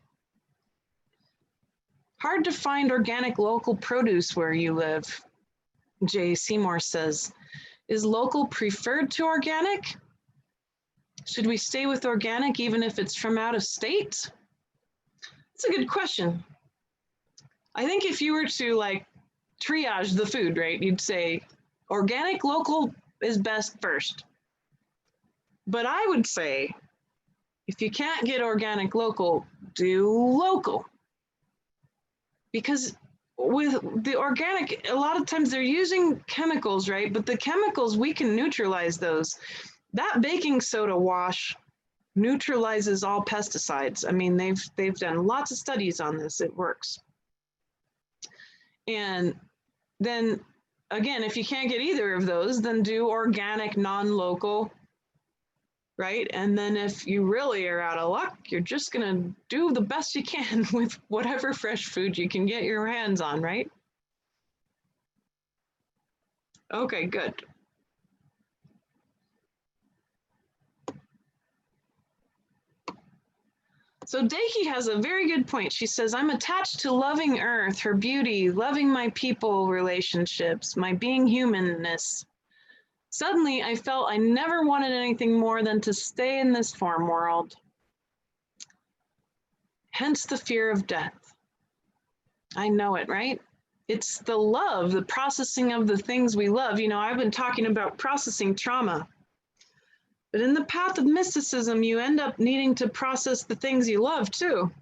Hard to find organic local produce where you live, Jay Seymour says. Is local preferred to organic? Should we stay with organic even if it's from out of state? That's a good question. I think if you were to like triage the food, right, you'd say organic, local is best first. But I would say if you can't get organic local, do local. Because with the organic, a lot of times they're using chemicals, right? But the chemicals, we can neutralize those. That baking soda wash neutralizes all pesticides. I mean, they've done lots of studies on this. It works. And then again, if you can't get either of those, then do organic, non-local, right? And then if you really are out of luck, you're just going to do the best you can with whatever fresh food you can get your hands on, right? Okay, good. So Daki has a very good point. She says, I'm attached to loving Earth, her beauty, loving my people relationships, my being humanness. Suddenly, I felt I never wanted anything more than to stay in this form world. Hence the fear of death. I know it, right? It's the love, the processing of the things we love. You know, I've been talking about processing trauma. But in the path of mysticism, you end up needing to process the things you love too.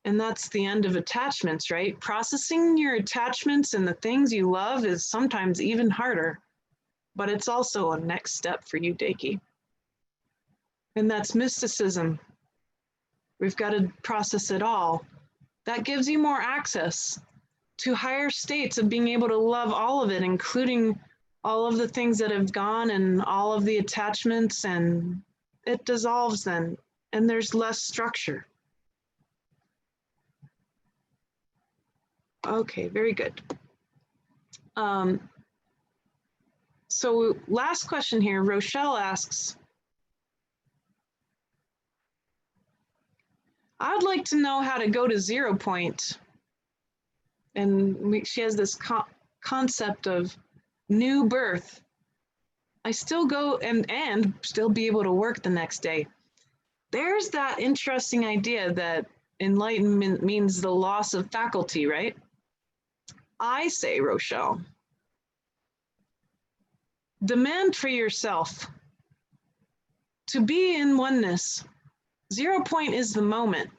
And that's the end of attachments, right? Processing your attachments and the things you love is sometimes even harder, but it's also a next step for you, Daki. And that's mysticism. We've got to process it all. That gives you more access to higher states of being able to love all of it, including all of the things that have gone and all of the attachments, and it dissolves then, and there's less structure. Okay, very good. So last question here, Rochelle asks, I'd like to know how to go to 0 point. And she has this concept of new birth. I still go and still be able to work the next day. There's that interesting idea that enlightenment means the loss of faculty, right? I say, Rochelle, demand for yourself to be in oneness. 0 point is the moment.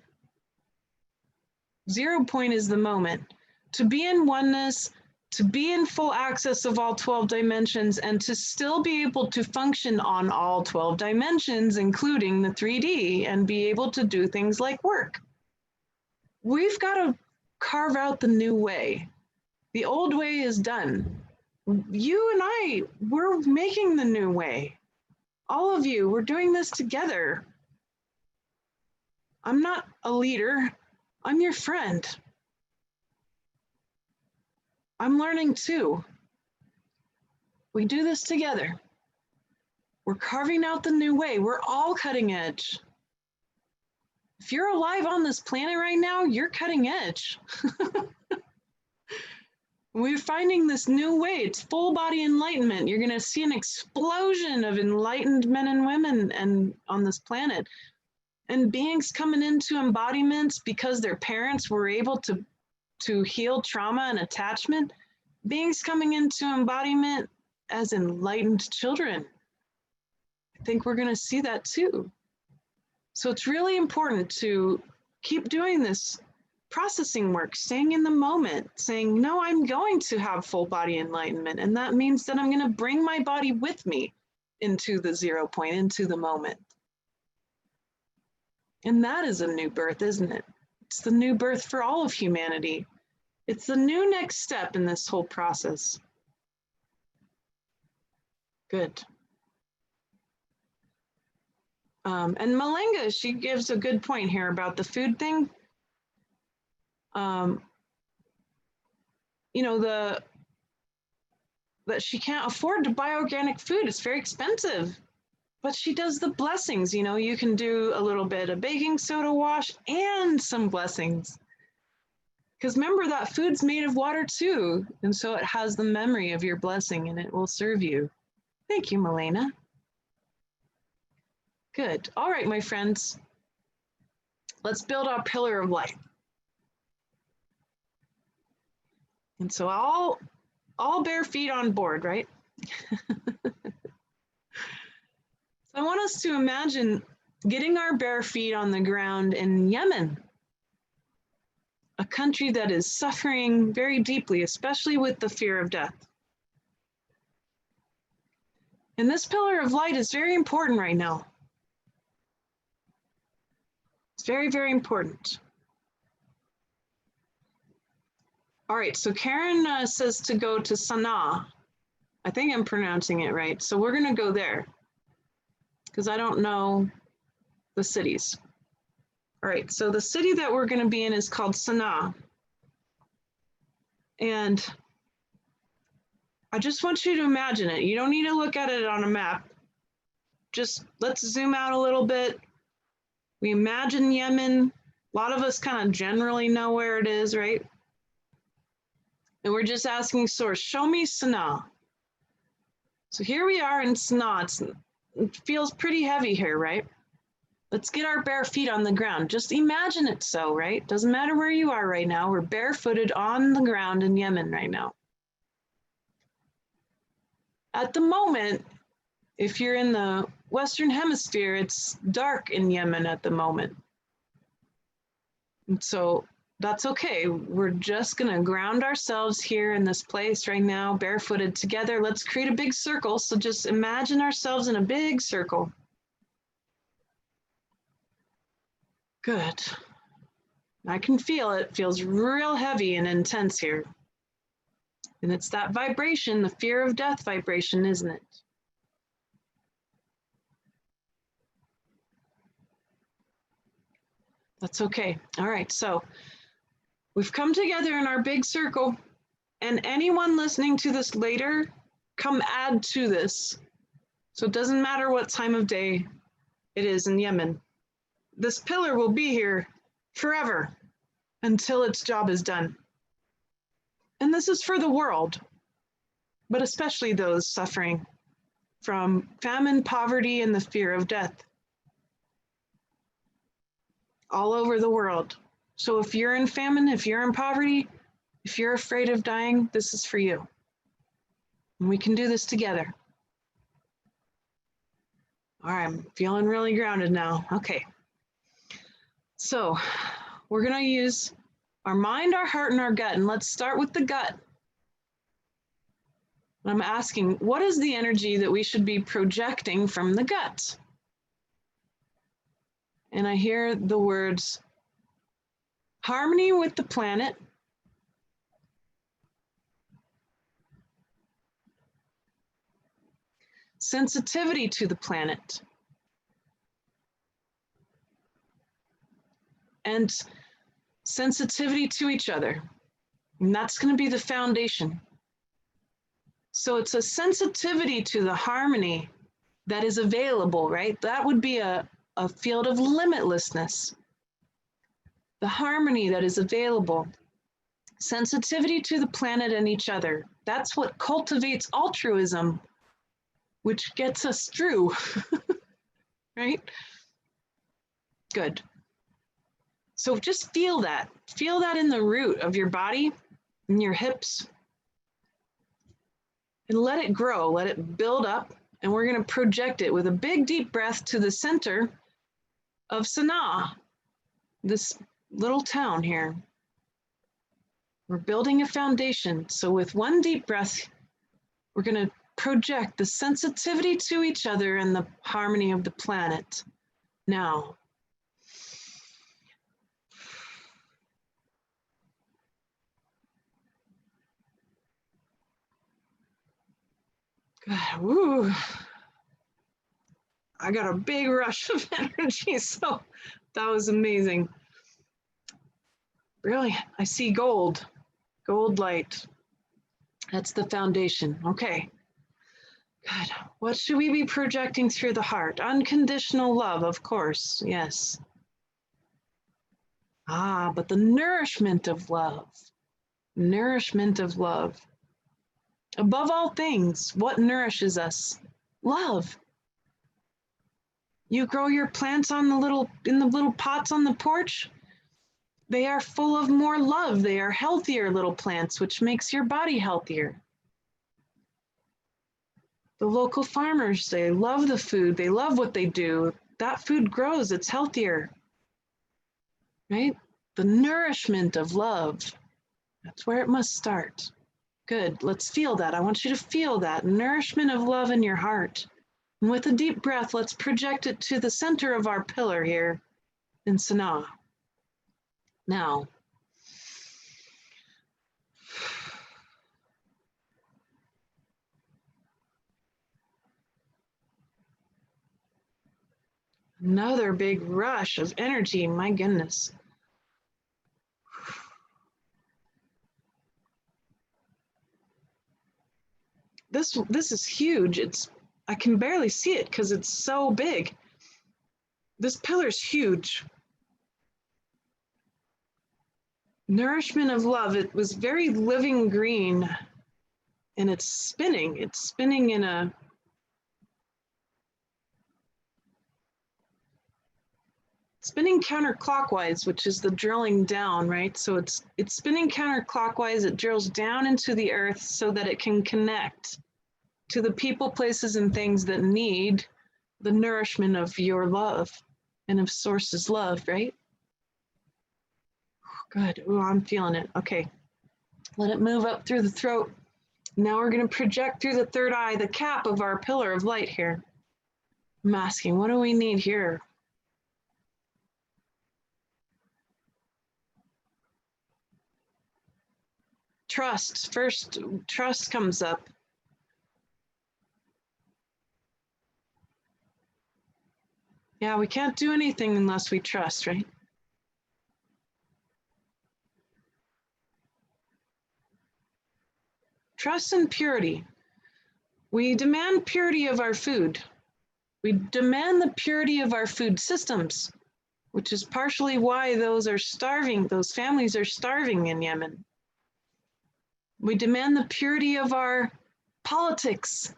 0 point is the moment. To be in oneness, to be in full access of all 12 dimensions, and to still be able to function on all 12 dimensions, including the 3D, and be able to do things like work. We've got to carve out the new way. The old way is done. You and I, we're making the new way. All of you, we're doing this together. I'm not a leader. I'm your friend. I'm learning too. We do this together. We're carving out the new way. We're all cutting edge. If you're alive on this planet right now, you're cutting edge. We're finding this new way. It's full body enlightenment. You're going to see an explosion of enlightened men and women and on this planet. And beings coming into embodiments because their parents were able to heal trauma and attachment. Beings coming into embodiment as enlightened children. I think we're going to see that too. So it's really important to keep doing this processing work, staying in the moment, saying, no, I'm going to have full body enlightenment. And that means that I'm going to bring my body with me into the 0 point, into the moment. And that is a new birth, isn't it? It's the new birth for all of humanity. It's the new next step in this whole process. Good. And Malenga, she gives a good point here about the food thing. You know, that she can't afford to buy organic food. It's very expensive. But she does the blessings. You know, you can do a little bit of baking soda wash and some blessings. Because remember, that food's made of water too. And so it has the memory of your blessing and it will serve you. Thank you, Milena. Good. All right, my friends. Let's build our pillar of light. And so all bare feet on board, right? I want us to imagine getting our bare feet on the ground in Yemen, a country that is suffering very deeply, especially with the fear of death. And this pillar of light is very important right now. It's very, very important. All right, so Karen says to go to Sana'a. I think I'm pronouncing it right. So we're going to go there. because I don't know the cities. All right, so the city that we're going to be in is called Sanaa. And I just want you to imagine it. You don't need to look at it on a map. Just let's zoom out a little bit. We imagine Yemen. A lot of us kind of generally know where it is, right? And we're just asking Source, show me Sanaa. So here we are in Sanaa. It feels pretty heavy here, right? Let's get our bare feet on the ground. Just imagine it so, right? Doesn't matter where you are right now. We're barefooted on the ground in Yemen right now. At the moment, if you're in the Western Hemisphere, it's dark in Yemen at the moment. And so that's okay. We're just going to ground ourselves here in this place right now, barefooted together. Let's create a big circle. So just imagine ourselves in a big circle. Good. I can feel it. It feels real heavy and intense here. And it's that vibration, the fear of death vibration, isn't it? That's okay. All right, so we've come together in our big circle, and anyone listening to this later, come add to this. So it doesn't matter what time of day it is in Yemen. This pillar will be here forever until its job is done. And this is for the world, but especially those suffering from famine, poverty, and the fear of death all over the world. So if you're in famine, if you're in poverty, if you're afraid of dying, this is for you. And we can do this together. All right, I'm feeling really grounded now. Okay. So we're going to use our mind, our heart, and our gut. And let's start with the gut. I'm asking, what is the energy that we should be projecting from the gut? And I hear the words harmony with the planet, sensitivity to the planet, and sensitivity to each other. And that's going to be the foundation. So it's a sensitivity to the harmony that is available, right? That would be a field of limitlessness. The harmony that is available. Sensitivity to the planet and each other. That's what cultivates altruism, which gets us through, right? Good. So just feel that. Feel that in the root of your body, in your hips, and let it grow, let it build up, and we're going to project it with a big deep breath to the center of Sanaa, this little town here. We're building a foundation. So with one deep breath, we're going to project the sensitivity to each other and the harmony of the planet. Now, good. Woo. I got a big rush of energy, so that was amazing. Really, I see gold light. That's the foundation. Okay, good. What should we be projecting through the heart? Unconditional love, of course, yes. But the nourishment of love. Nourishment of love. Above all things, what nourishes us? Love. You grow your plants in the little pots on the porch. They are full of more love. They are healthier little plants, which makes your body healthier. The local farmers, they love the food. They love what they do. That food grows. It's healthier, right? The nourishment of love. That's where it must start. Good. Let's feel that. I want you to feel that nourishment of love in your heart. And with a deep breath, let's project it to the center of our pillar here in Sanaa. Now, Another big rush of energy, my goodness. This is huge. I can barely see it because it's so big. This pillar's huge. Nourishment of love. It was very living green, and it's spinning. It's spinning in a spinning counterclockwise, which is the drilling down, right? So it's spinning counterclockwise. It drills down into the earth so that it can connect to the people, places, and things that need the nourishment of your love and of Source's love, right? Good. Oh, I'm feeling it. Okay. Let it move up through the throat. Now we're going to project through the third eye, the cap of our pillar of light here. I'm asking, what do we need here? Trust. First, trust comes up. Yeah, we can't do anything unless we trust, right? Trust and purity. We demand purity of our food. We demand the purity of our food systems, which is partially why those are starving, those families are starving in Yemen. We demand the purity of our politics.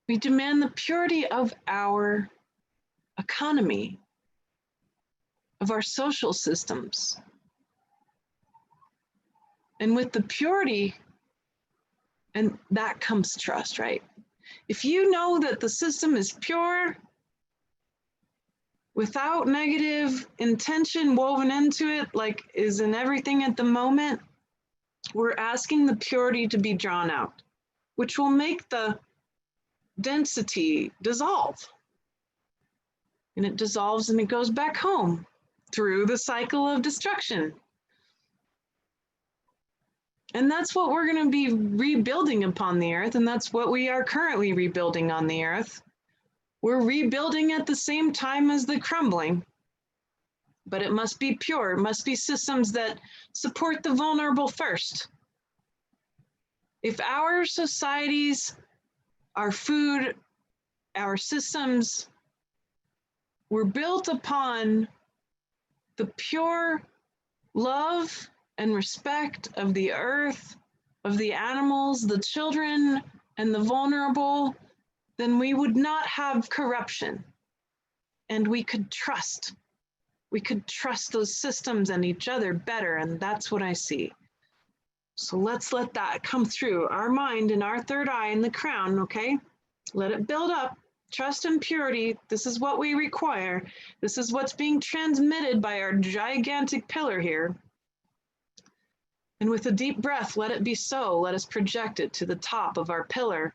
We demand the purity of our economy, of our social systems. And with the purity, and that comes trust, right? If you know that the system is pure, without negative intention woven into it, like is in everything at the moment, we're asking the purity to be drawn out, which will make the density dissolve. And it dissolves and it goes back home through the cycle of destruction. And that's what we're going to be rebuilding upon the earth. And that's what we are currently rebuilding on the earth. We're rebuilding at the same time as the crumbling, but it must be pure. It must be systems that support the vulnerable first. If our societies, our food, our systems were built upon the pure love and respect of the earth, of the animals, the children, and the vulnerable, then we would not have corruption. And we could trust. We could trust those systems and each other better, and that's what I see. So let's let that come through our mind and our third eye in the crown, okay? Let it build up. Trust and purity, this is what we require. This is what's being transmitted by our gigantic pillar here. And with a deep breath, let it be so. Let us project it to the top of our pillar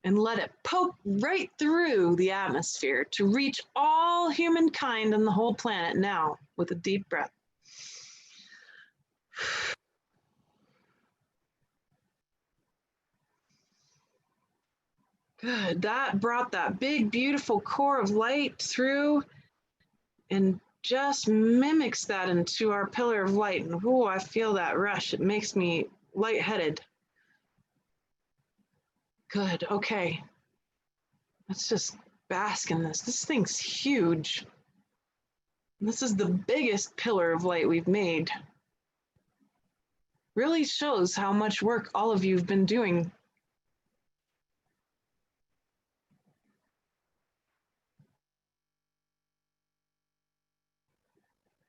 and let it poke right through the atmosphere to reach all humankind and the whole planet now with a deep breath. Good. That brought that big, beautiful core of light through and just mimics that into our pillar of light. And oh, I feel that rush. It makes me lightheaded. Good. Okay. Let's just bask in this. This thing's huge. This is the biggest pillar of light we've made. Really shows how much work all of you have been doing.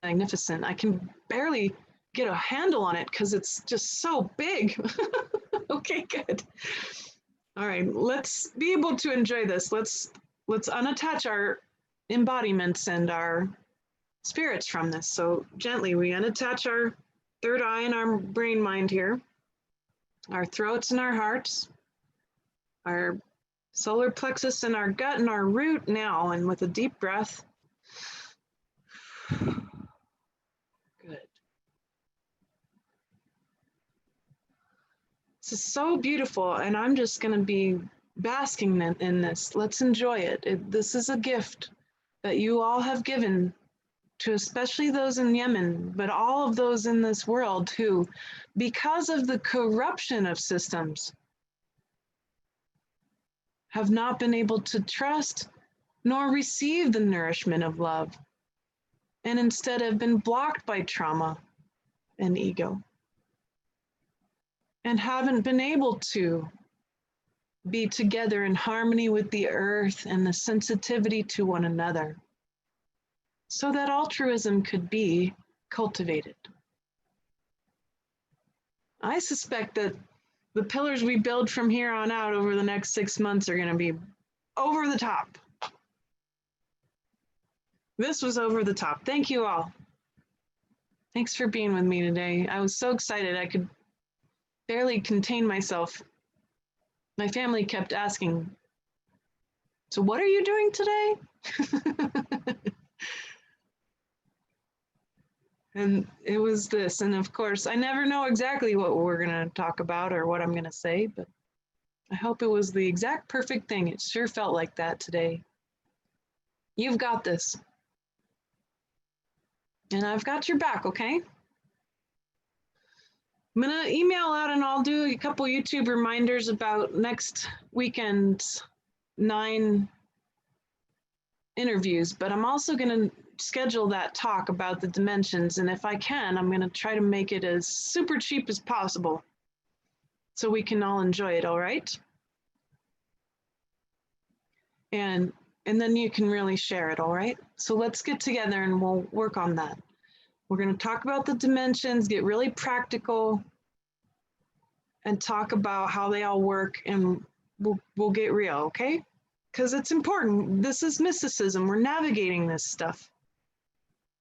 Magnificent. I can barely get a handle on it because it's just so big. Okay, good. All right, let's be able to enjoy this. Let's unattach our embodiments and our spirits from this. So gently, we unattach our third eye and our brain mind here, our throats and our hearts, our solar plexus and our gut and our root now, and with a deep breath. Good. This is so beautiful, and I'm just going to be basking in this. Let's enjoy it. This is a gift. that you all have given to especially those in Yemen, but all of those in this world who, because of the corruption of systems, have not been able to trust nor receive the nourishment of love, and instead have been blocked by trauma and ego, and haven't been able to be together in harmony with the earth and the sensitivity to one another, so that altruism could be cultivated. I suspect that the pillars we build from here on out over the next 6 months are going to be over the top. This was over the top. Thank you all. Thanks for being with me today. I was so excited I could barely contain myself. My family kept asking, so what are you doing today? And it was this. And of course, I never know exactly what we're going to talk about or what I'm going to say, but I hope it was the exact perfect thing. It sure felt like that today. You've got this. And I've got your back, okay? I'm going to email out and I'll do a couple YouTube reminders about next weekend's 9 interviews, but I'm also going to schedule that talk about the dimensions. And if I can, I'm going to try to make it as super cheap as possible so we can all enjoy it, all right? And then you can really share it, all right? So let's get together and we'll work on that. We're going to talk about the dimensions, get really practical, and talk about how they all work, and we'll get real, okay? Because it's important. This is mysticism. We're navigating this stuff.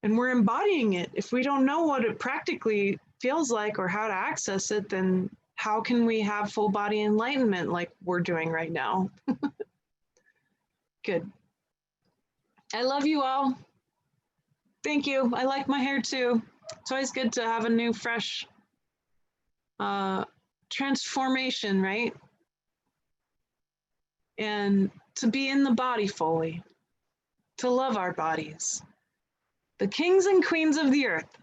And we're embodying it. If we don't know what it practically feels like or how to access it, then how can we have full body enlightenment like we're doing right now? Good. I love you all. Thank you. I like my hair too. It's always good to have a new, fresh transformation, right? And to be in the body fully, to love our bodies. The kings and queens of the earth.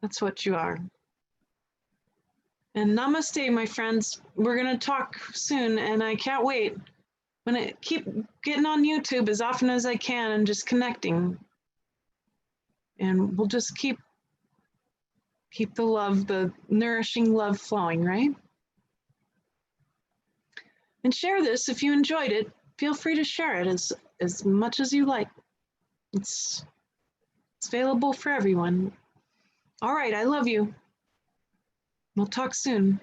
That's what you are. And namaste, my friends. We're going to talk soon, and I can't wait. I'm going to keep getting on YouTube as often as I can and just connecting. And we'll just keep the love, the nourishing love flowing, right? And share this if you enjoyed it. Feel free to share it as much as you like. It's available for everyone. All right, I love you. We'll talk soon.